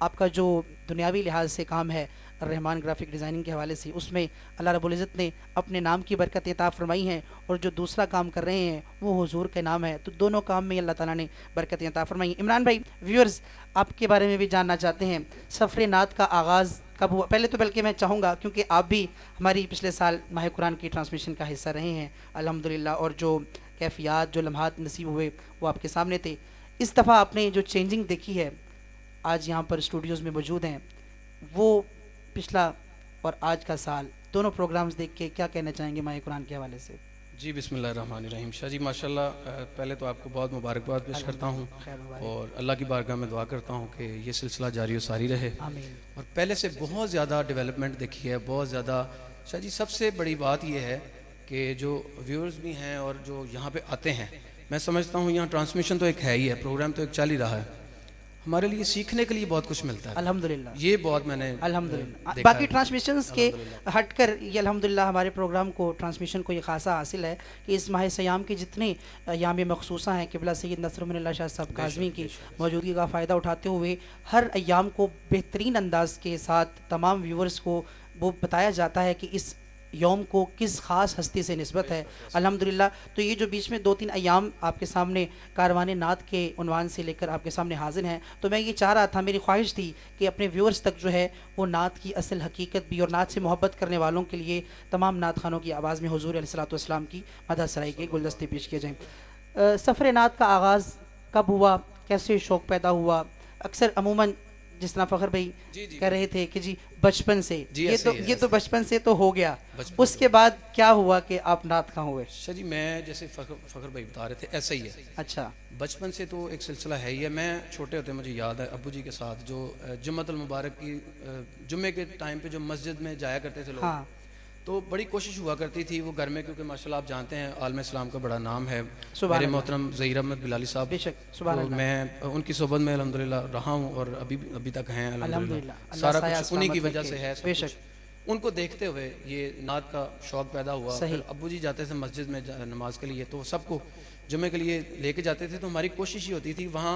आपका जो दुनियावी लिहाज से काम है रहमान ग्राफिक डिज़ाइनिंग के हवाले से, उसमें अल्लाह रब्बुल इज़्ज़त ने अपने नाम की बरकत अता फरमाई हैं, और जो दूसरा काम कर रहे हैं वो हुजूर के नाम है, तो दोनों काम में अल्लाह ताला ने बरकत अता फरमाई। इमरान भाई, व्यूअर्स आपके बारे में भी जानना चाहते हैं, सफ़र नात का आगाज़ कब हुआ? पहले तो बल्कि मैं चाहूँगा, क्योंकि आप भी हमारी पिछले साल माह कुरान की ट्रांसमिशन का हिस्सा रहे हैं अल्हम्दुलिल्लाह, और जो कैफियत जो लम्हात नसीब हुए वो आपके सामने थे। इस दफ़ा आपने जो चेंजिंग देखी है, आज यहाँ पर स्टूडियोज़ में मौजूद हैं, वो पिछला और आज का साल दोनों प्रोग्राम्स देख के क्या कहना चाहेंगे माह कुरान के हवाले से? जी बिस्मिल्लाहिर्रहमानिर्रहीम। शाह जी माशाल्लाह, पहले तो आपको बहुत मुबारकबाद पेश करता हूँ और अल्लाह की बारगाह में दुआ करता हूँ कि ये सिलसिला जारी और सारी रहे। आमीन। और पहले से बहुत ज़्यादा डेवलपमेंट देखी है, बहुत ज़्यादा। शाह जी सबसे बड़ी बात ये है कि जो व्यूअर्स भी हैं और जो यहाँ पे आते हैं, मैं समझता हूँ यहाँ ट्रांसमिशन तो एक है ही है, प्रोग्राम तो एक चल ही रहा है, हमारे लिए सीखने के लिए बहुत कुछ मिलता है अल्हम्दुलिल्लाह। ये बहुत मैंने अल्हम्दुलिल्लाह बाकी ट्रांसमिशंस के हटकर ये अल्हम्दुलिल्लाह हमारे प्रोग्राम को ट्रांसमिशन को ये खासा हासिल है कि इस माह सयाम के जितने अयाम मखसूसा हैं क़िबला सैयद नसरुल्लाह शाह साहब काज़मी की मौजूदगी का फ़ायदा उठाते हुए हर अयाम को बेहतरीन अंदाज के साथ तमाम व्यूवर्स को वो बताया जाता है कि इस यौम को किस ख़ास हस्ती से निस्बत है अल्हम्दुलिल्लाह। तो ये जो बीच में 2-3 अयाम आपके सामने कारवान नात के उन्वान से लेकर आपके सामने हाजिर हैं, तो मैं ये चाह रहा था, मेरी ख्वाहिश थी कि अपने व्यूअर्स तक जो है वो नात की असल हकीकत भी और नात से मोहब्बत करने वालों के लिए तमाम नात खानों की आवाज़ में हुज़ूर अलैहिस्सलातु वस्सलाम की मदह सराई के गुलदस्ते पेश किए जाएँ। सफ़र नात का आगाज़ कब हुआ, कैसे शौक़ पैदा हुआ? अक्सर अमूमन जिस तरह फ़खर भाई जी, जी। कह रहे थे कि जी बचपन से जी, ये ऐसे तो ही है, ये तो बचपन से तो हो गया, बचपन उसके बाद क्या हुआ कि आप नात खां हुए? शाह जी मैं जैसे फ़खर भाई बता रहे थे ऐसा ही है। अच्छा। बचपन से तो एक सिलसिला है ही है। मैं छोटे होते मुझे याद है अब्बू जी के साथ जो जुम्मतुल मुबारक की जुम्मे के टाइम पे जो मस्जिद में जाया करते थे लोग, हाँ। तो बड़ी कोशिश हुआ करती थी वो घर में, क्योंकि माशाल्लाह आप जानते हैं आलम इस्लाम का बड़ा नाम है सुभान मेरे अल्लाह। मोहतरम ज़हीर अहमद बिलाली साहब। बेशक, सुभान तो अल्लाह। मैं उनकी सोबत में अल्हम्दुलिल्लाह रहा हूँ और अभी तक हैं अल्हम्दुलिल्लाह। अल्हम्दुलिल्लाह। अल्लाह सारा साया कुछ उन्हीं की सलामत वजह रखे। से है सब बेशक। कुछ। उनको देखते हुए ये नात का शौक़ पैदा हुआ। सही। फिर अब्बू जी जाते थे मस्जिद में नमाज के लिए, तो सबको जुम्मे के लिए लेके जाते थे। तो हमारी कोशिश ही होती थी वहाँ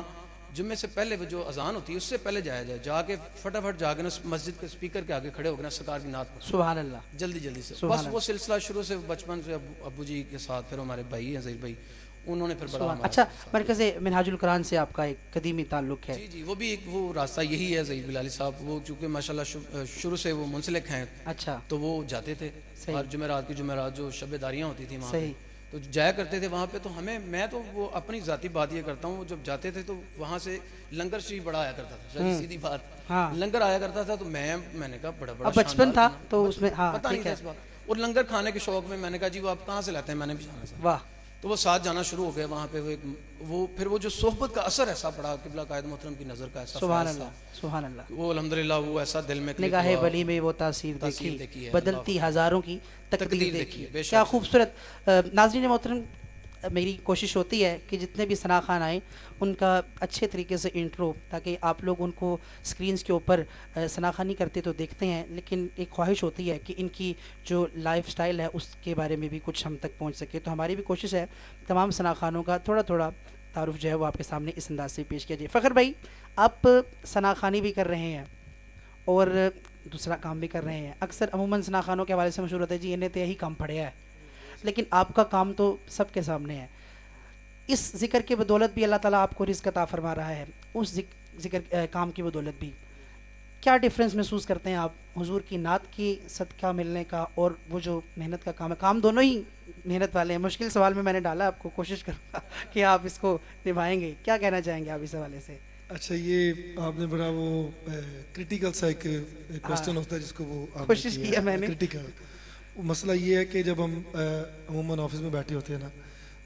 जुम्मे से पहले वो जो अजान होती है उससे पहले जाया जाए, जाके फटाफट जाके ना मस्जिद के स्पीकर के आगे खड़े होकर ना सरकार की नात पढ़ो। सुभान अल्लाह। जल्दी जल्दी से सुभान बस अल्लाह। वो सिलसिला शुरू से बचपन से अब्बू जी के साथ, फिर हमारे भाई हैं ज़हीर भाई, उन्होंने फिर बड़ा सुभान। हमारा अच्छा, साथ मरकज़ मिनहाजुल कुरान से आपका एक कदीमी ताल्लुक़ है। जी जी, वो भी एक वो रास्ता यही है ज़हीर बिलाली साहब, वो चूँकि माशाल्लाह शुरू से वो मुंसलिक हैं, अच्छा। तो वो जाते थे सही। और जुमेरात की जुमेरात जो शब-ए-दारियाँ होती थी वहाँ पे, सही। तो जाया करते थे वहाँ पे। तो मैं तो वो अपनी ज़ाती बात ये करता हूँ, जब जाते थे तो वहाँ से लंगर शरीफ बड़ा आया करता था, सीधी बात। हाँ। लंगर आया करता था, तो मैंने कहा बड़ा अब बचपन था तो उसमें हाँ पता नहीं ठीक था है। इस बात। और लंगर खाने के शौक में मैंने कहा जी वो आप कहाँ से लाते हैं, मैंने भी जाना था। वाह। तो वो साथ जाना शुरू हो गए वहाँ पे। फिर वो जो सोहबत का असर ऐसा पड़ा, किबला कायद मोहतरम की नज़र का ऐसा सुभान फैज़ था, अल्लाह। सुभान अल्लाह। वो अल्हम्दुलिल्लाह वो ऐसा दिल में क्लिक निगाहे हुआ। वली में वो तासीर तासीर देखी, देखी है, बदलती हज़ारों की तकदीर तकदीर देखी। देखी है, बेशक क्या से। खूबसूरत। नाज़रीन मोहतरम, मेरी कोशिश होती है कि जितने भी सना खान आए उनका अच्छे तरीके से इंट्रो, ताकि आप लोग उनको स्क्रीन्स के ऊपर सना खानी करते तो देखते हैं, लेकिन एक ख्वाहिश होती है कि इनकी जो लाइफ स्टाइल है उसके बारे में भी कुछ हम तक पहुंच सके। तो हमारी भी कोशिश है तमाम सना खानों का थोड़ा थोड़ा तारुफ जो है वो आपके सामने इस अंदाज से पेश किया जाए। फ़खर भाई, आप सना खानी भी कर रहे हैं और दूसरा काम भी कर रहे हैं। अक्सर अमूमन सना खानों के हवाले से मशहूर होता है जी इन्हें तो यही काम पड़े है, लेकिन आपका काम तो सबके सामने है। इस ज़िक्र की बदौलत भी अल्लाह ताला आपको रिज़्क़ अता फरमा रहा है, उस ज़िक्र काम की बदौलत भी क्या डिफरेंस महसूस करते हैं आप हुजूर की नात की सदका मिलने का और वो जो मेहनत का काम है? काम दोनों ही मेहनत वाले हैं। मुश्किल सवाल में मैंने डाला आपको, कोशिश करूँगा कि आप इसको निभाएंगे। क्या कहना चाहेंगे आप इस हवाले से? अच्छा, ये आपने बड़ा वो क्रिटिकल सा एक क्वेश्चन होता है जिसको वो आपने कोशिश किया किया मैंने। क्रिटिकल। वो मसला ये है कि जब हम अमूमन ऑफिस में बैठे होते हैं ना,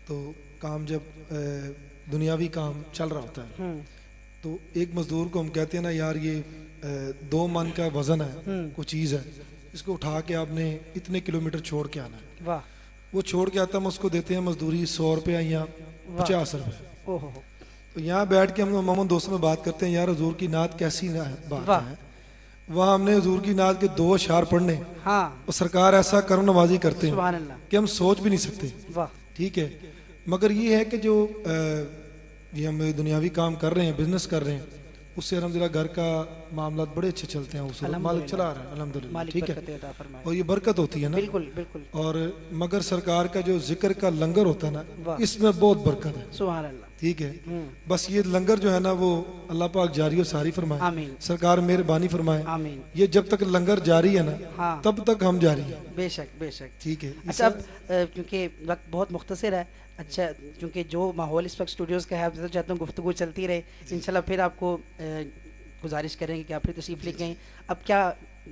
तो काम जब दुनियावी काम चल रहा होता है, तो एक मजदूर को हम कहते हैं ना यार ये 2 मन का वजन है, कोई चीज़ है, इसको उठा के आपने इतने किलोमीटर छोड़ के आना है। वाह। वो छोड़ के आता, हम उसको देते हैं मजदूरी 100 रुपया या 50 रुपये। ओहो। तो यहाँ बैठ के हम मामून दोस्तों में बात करते हैं यार हुजूर की नात कैसी ना है, बात वाह। है। वहाँ हमने हुजूर की नात के 2 अशार पढ़ने हाँ। और सरकार ऐसा करम नवाजी करते सुभान हैं अल्लाह। कि हम सोच भी नहीं सकते। वाह। ठीक है, मगर ये है कि जो ये हम दुनियावी काम कर रहे हैं, बिजनेस कर रहे हैं, उससे अल्हम्दुलिल्लाह घर का मामला बड़े अच्छे चलते हैं, उससे मालिक चला रहा है अल्हम्दुलिल्लाह। मालिक ठीक है, बरकत अता फरमाए। और ये बरकत होती है ना। बिल्कुल बिल्कुल। और मगर सरकार का जो जिक्र का लंगर होता है ना, वाह। इसमें बहुत बरकत है। सुभान अल्लाह। ठीक है, बस ये लंगर जो है ना वो अल्लाह पाक जारी और सारी फरमाए, आमीन। सरकार मेहरबानी फरमाए। आमीन। ये जब तक लंगर जारी है ना, हाँ। तब तक हम जारी हैं। बेशक बेशक। ठीक है। अच्छा, अब क्योंकि वक्त बहुत मुख्तसर है, अच्छा क्योंकि जो माहौल इस वक्त स्टूडियोज़ का है, तो चाहता हूँ गुफ्तगू चलती रहे। इंशाल्लाह फिर आपको गुजारिश करेंगे कि आप फिर तशरीफ़ ले गए। अब क्या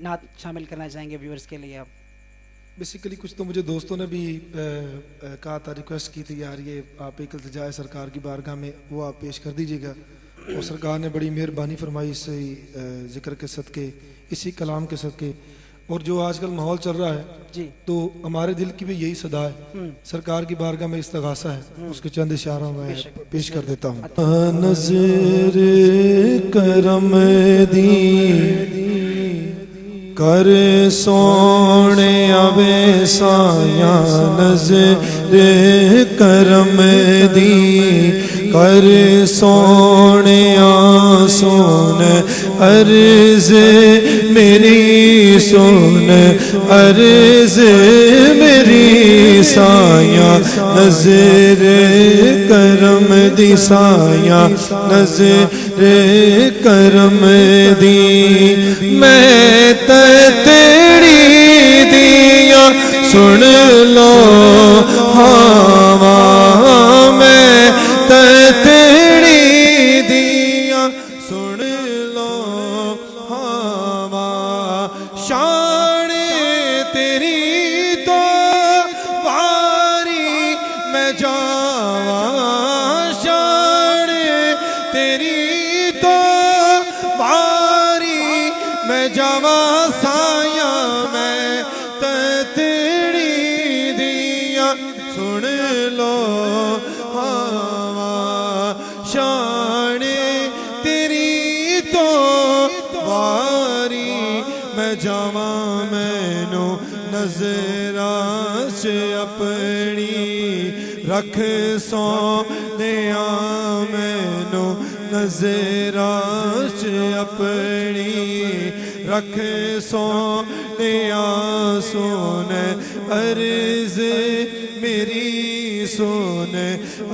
नात शामिल करना चाहेंगे व्यूअर्स के लिए आप? बेसिकली कुछ तो मुझे दोस्तों ने भी कहा था, रिक्वेस्ट की थी यार ये आप एक इल्तिजा है सरकार की बारगाह में, वो आप पेश कर दीजिएगा। और सरकार ने बड़ी मेहरबानी फरमाई इस जिक्र के सदके, इसी कलाम के सदके। और जो आजकल माहौल चल रहा है जी, तो हमारे दिल की भी यही सदा है, सरकार की बारगाह में इस्तगासा है, उसके चंद इशारों में पेश कर देता हूँ। नज़र करम दी कर सोने अवे साया, नज़र करम दी कर सोने सोन अर्ज मेरी सोन अर्ज मेरी साया, नज़र करम दी साया, नज़र करम दी। मैं तेरी दिया सुन लो हवा, मैं तेरी दिया सुन लो मैं जावां शान तेरी तो बारी मैं जावां साया मैं ततड़ी दिया सुन लो हवा शान तेरी तो बारी मैं जावां मैनू नजरा से अपनी रख सोनिया मैनू नजरा से अपनी रख सोनिया सुन अर्ज मेरी सुन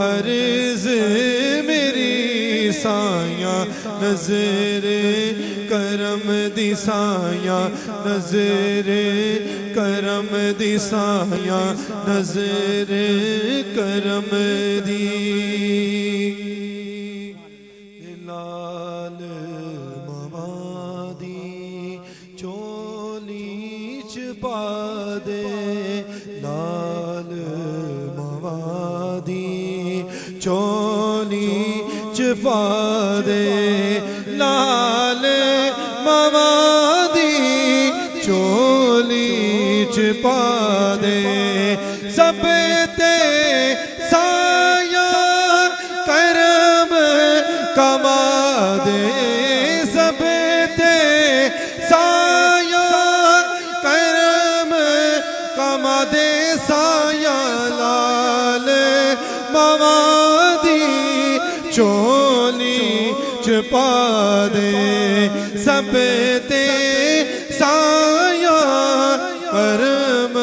अर्ज मेरी साया नजर करम दी साया नजर करम दी साया नजर करम दी लाल मवादी चोली च पा दे लाल मवादी चोली च पा दे लाल मवादी चोली च पा दे सब ते साया करम कमा दे सब ते साया करम कमा दे साया लाल मवादी चोली च पा दे सब ते साया करम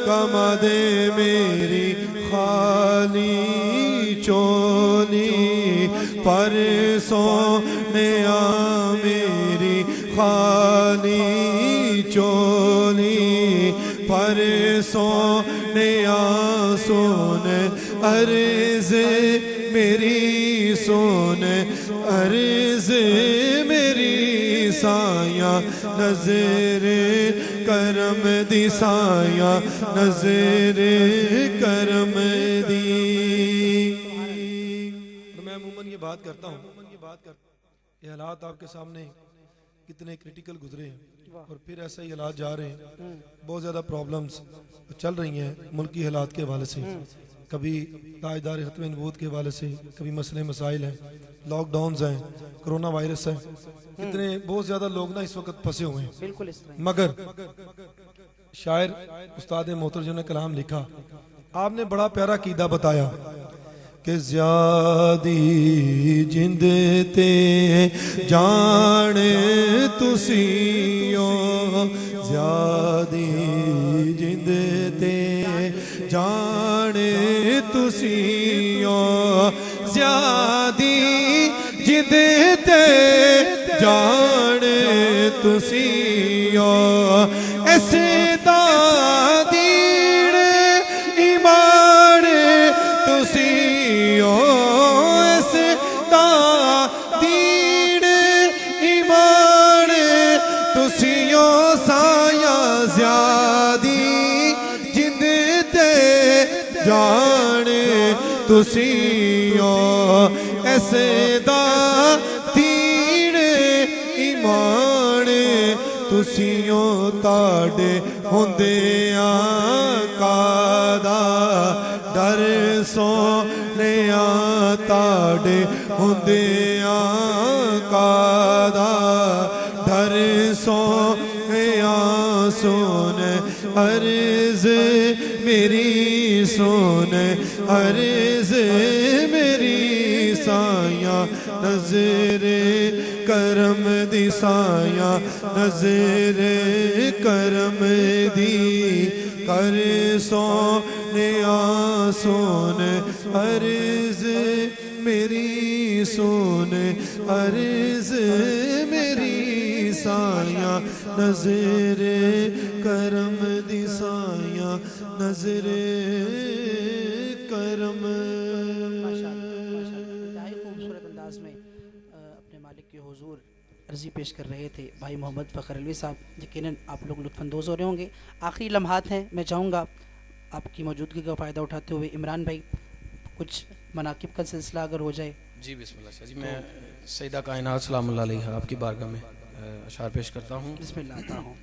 कमा दे मेरी खाली चोली पर सोनिया मेरी खाली चोली पर सोनिया सोन अर्ज मेरी सोन अर्ज मेरी साया नजर करम दी साया नजर करम दी। मैं अमूमन ये बात करता हूँ ये हालात आपके सामने कितने क्रिटिकल गुजरे हैं और फिर ऐसे ही हालात जा रहे हैं। बहुत ज़्यादा प्रॉब्लम्स चल रही हैं मुल्की हालात के हवाले से, कभी ताजदार खत्म नबूवत के हवाले से, कभी मसले मसाइल हैं, लॉकडाउन्स हैं, कोरोना वायरस है, कितने बहुत ज़्यादा लोग ना इस वक्त फंसे हुए हैं। बिल्कुल इस तरह। मगर शायर उस्ताद मोहतरम ने कलाम लिखा, आपने बड़ा प्यारा कीदा बताया कि ज़्यादी जिंद ते जान तुसीओ ज़्यादी जिंद ते जान तुसीओ ज़्यादी जिंद ते जान तुसीओ ऐसे दादीन ईमान तुसीओ ऐसे दादीन ईमान तुसीओ साया ज़्यादी जिंद ते जान तुसीओ ऐसे दादीन ईमान तुसीओ ताड़े होंदे कादा डर सोनिया ताड़े होंदे कादा डर सोनिया सोन अर्ज मेरी सोन अर्ज मेरी साया नजर करम दी साया नजर करम दी कर सोनिया सोन अर्ज मेरी सोन अर्ज मेरी साया नजर करम दी साया नजर करम। खूबसूरत अंदाज में अपने मालिक के हुजूर अर्जी पेश कर रहे थे भाई मोहम्मद फ़खर अलवी साहब। यकीनन आप लोग लुत्फ़अंदोज़ हो रहे होंगे। आखिरी लम्हात हैं, मैं चाहूँगा आपकी मौजूदगी का फ़ायदा उठाते हुए इमरान भाई कुछ मनाकिब का सिलसिला अगर हो जाए। जी बिस्मिल्लाह शाह जी, मैं सैयदा कायनात सलामुल्लाह अलैहा आपकी बारगाह में अशार पेश करता हूँ। बिस्मिल्लाह आता हूँ।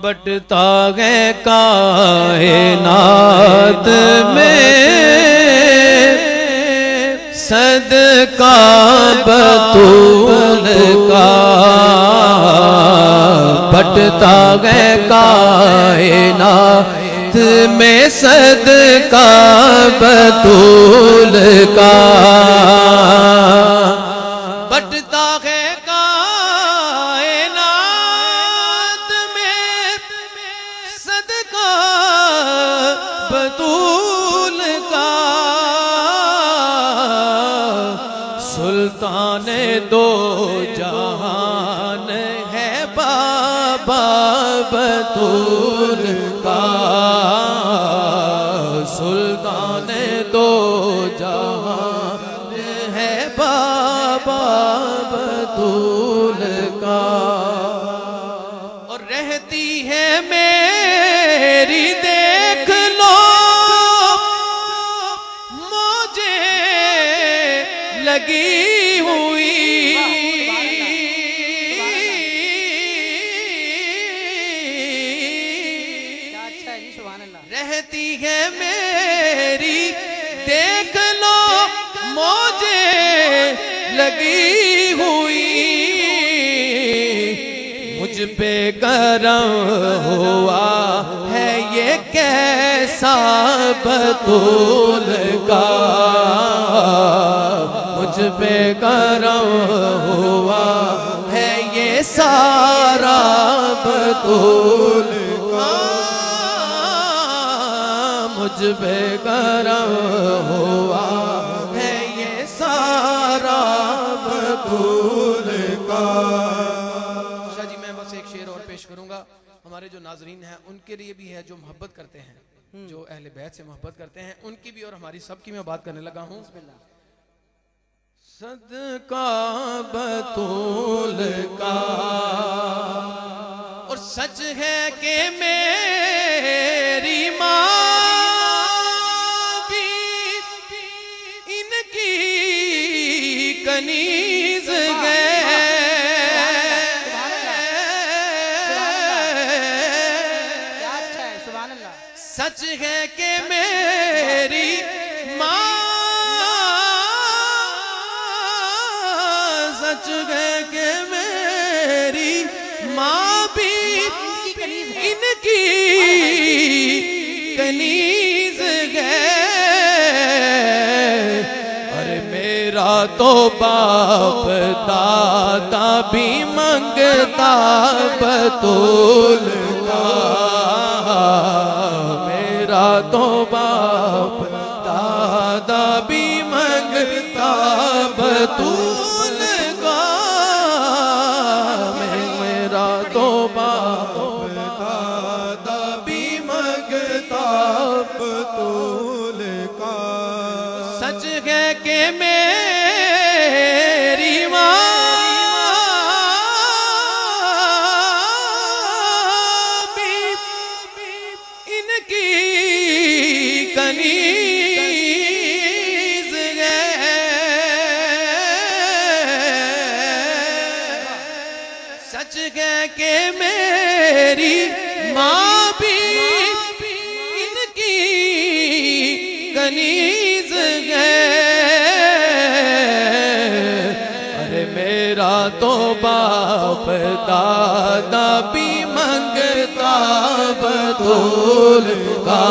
बटता है कायनात में सदका बतूल का, बटता है कायनात में सदका बतूल का, बटता है बतूल का, सुल्तान दो जहान है बाबा बतूल का, सुल्तान दो जहान है बाबा बतूल का, और रहती है मेरी देख लो मुझे लगी हुई, रहती है मेरी देख लो मुझे लगी हुई, मुझ पे गरम हुआ है ये कैसा बतूल का, मुझ पे गरम हुआ है ये सारा बतूल का, मुझ पे गरम हुआ है ये सारा बतूल का। करूंगा हमारे जो नाजरीन हैं उनके लिए भी है, जो मोहब्बत करते हैं, जो अहले बैत से मोहब्बत करते हैं, उनकी भी और हमारी सबकी मैं बात करने लगा हूं। सदका बतूल का, और सच है कि मेरी माँ भी इनकी कनीज है, सच है कि मेरी माँ, सच है कि मेरी माँ भी इनकी कनीज है, अरे मेरा तो बाप दादा भी मंगता बतूल का, मेरा तो बाप दादा भी मंगता बतूल का, मेरा तो बाप दादा भी मंगता बतूल का, सच है कि मेरी माँ कनीज है, सच है कि मेरी माँ भी इनकी कनीज है, अरे मेरा तो बाप दादा भी मंगता बतूल का,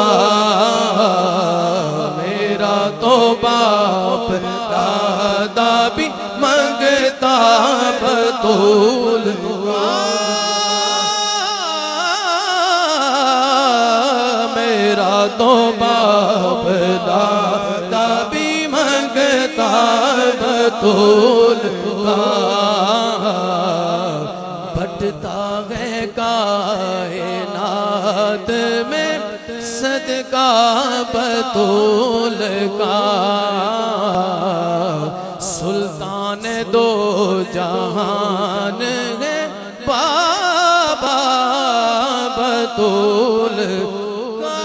मेरा तो बाप दादा भी मंगता बतूल का, मेरा तो बाप दादा भी मंगता बतूल का, बटता है कायनात में सदका बतूल का, सुल्तान दो जहान है बाबा बतूल का,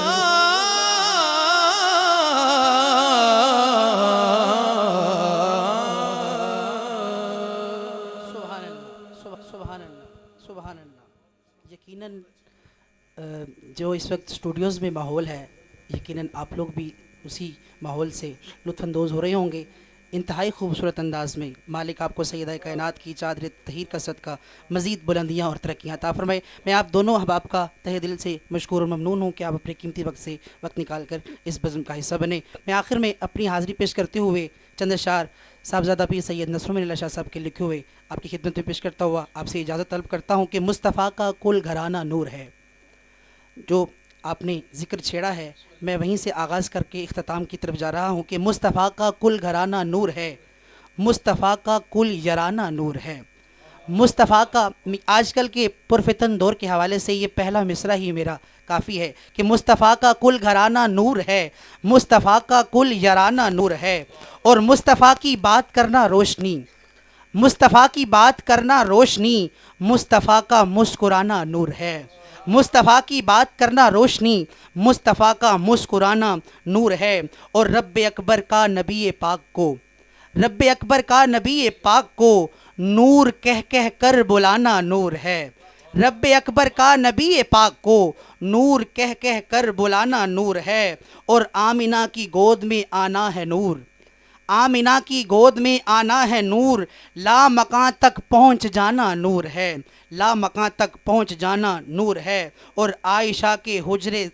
जो इस वक्त स्टूडियोज़ में माहौल है, यकीनन आप लोग भी उसी माहौल से लुत्फ़अंदोज़ हो रहे होंगे। इंतहाई खूबसूरत अंदाज़ में मालिक आपको सैयदा कायनात की चादर तहीर का सदका मज़ीद बुलंदियाँ और तरक्कियाँ अता फरमाए। मैं आप दोनों अहबाब का तहे दिल से मशकूर और ममनून हूँ कि आप अपने कीमती वक्त से वक्त निकाल कर इस बज़्म का हिस्सा बने। मैं आखिर में अपनी हाज़िरी पेश करते हुए चंद अशार साहबजादा पीर सैयद नसरुल्लाह शाह साहब के लिखे हुए आपकी खिदमत में पेश करता हुआ आपसे इजाज़त तलब करता हूँ कि मुस्तफ़ा का कुल घराना नूर है। जो आपने ज़िक्र छेड़ा है, मैं वहीं से आगाज़ करके इख्तिताम की तरफ जा रहा हूँ कि मुस्तफ़ा का कुल घराना नूर है, मुस्तफ़ा का कुल यराना नूर है। मुस्तफ़ा का आजकल के पुरफितन दौर के हवाले से ये पहला मिसरा ही मेरा काफ़ी है कि मुस्तफ़ा का कुल घराना नूर है, मुस्तफ़ा का कुल यराना नूर है। और मुस्तफ़ा की बात करना रोशनी, मुस्तफ़ा की बात करना रोशनी, मुस्तफ़ा का मुस्कुराना नूर है। मुस्तफ़ा की बात करना रोशनी, मुस्तफ़ा का मुस्कुराना नूर है। और रब्बे अकबर का नबी पाक को, रब्बे अकबर का नबी पाक को नूर कह कह कर बुलाना नूर है। रब्बे अकबर का नबी पाक को नूर कह कह कर बुलाना नूर है। और आमिना की गोद में आना है नूर, आमिना की गोद में आना है नूर, ला मकां तक पहुँच जाना नूर है, ला मकां तक पहुँच जाना नूर है। और आयशा के हुजरे,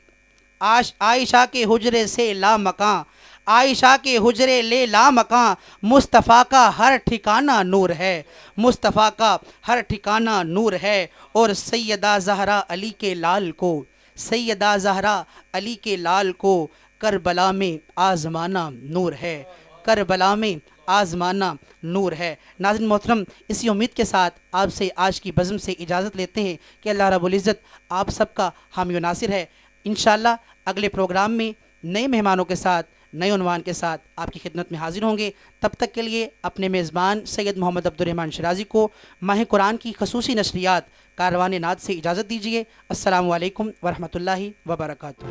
आयशा के हुजरे से ला मकां, आयशा के हुजरे ले ला मकां, मुस्तफ़ा का हर ठिकाना नूर है, मुस्तफ़ा का हर ठिकाना नूर है। और सैयदा ज़हरा अली के लाल को, सैयदा ज़हरा अली के लाल को करबला में आज़माना नूर है, करबला में आज़माना नूर है। नाज़रीन मोहतरम, इसी उम्मीद के साथ आपसे आज की बज़्म से इजाज़त लेते हैं कि अल्लाह रब्बुल इज़्ज़त आप सबका हामी व नासिर है। इंशाअल्लाह अगले प्रोग्राम में नए मेहमानों के साथ, नए उन्वान के साथ आपकी खिदमत में हाजिर होंगे। तब तक के लिए अपने मेज़बान सैयद मोहम्मद अब्दुर्रहमान शराज़ी को माह कुरान की खसूसी नशरियात कारवान नाद से इजाज़त दीजिए। अस्सलामु अलैकुम व रहमतुल्लाहि व बरकातुहू।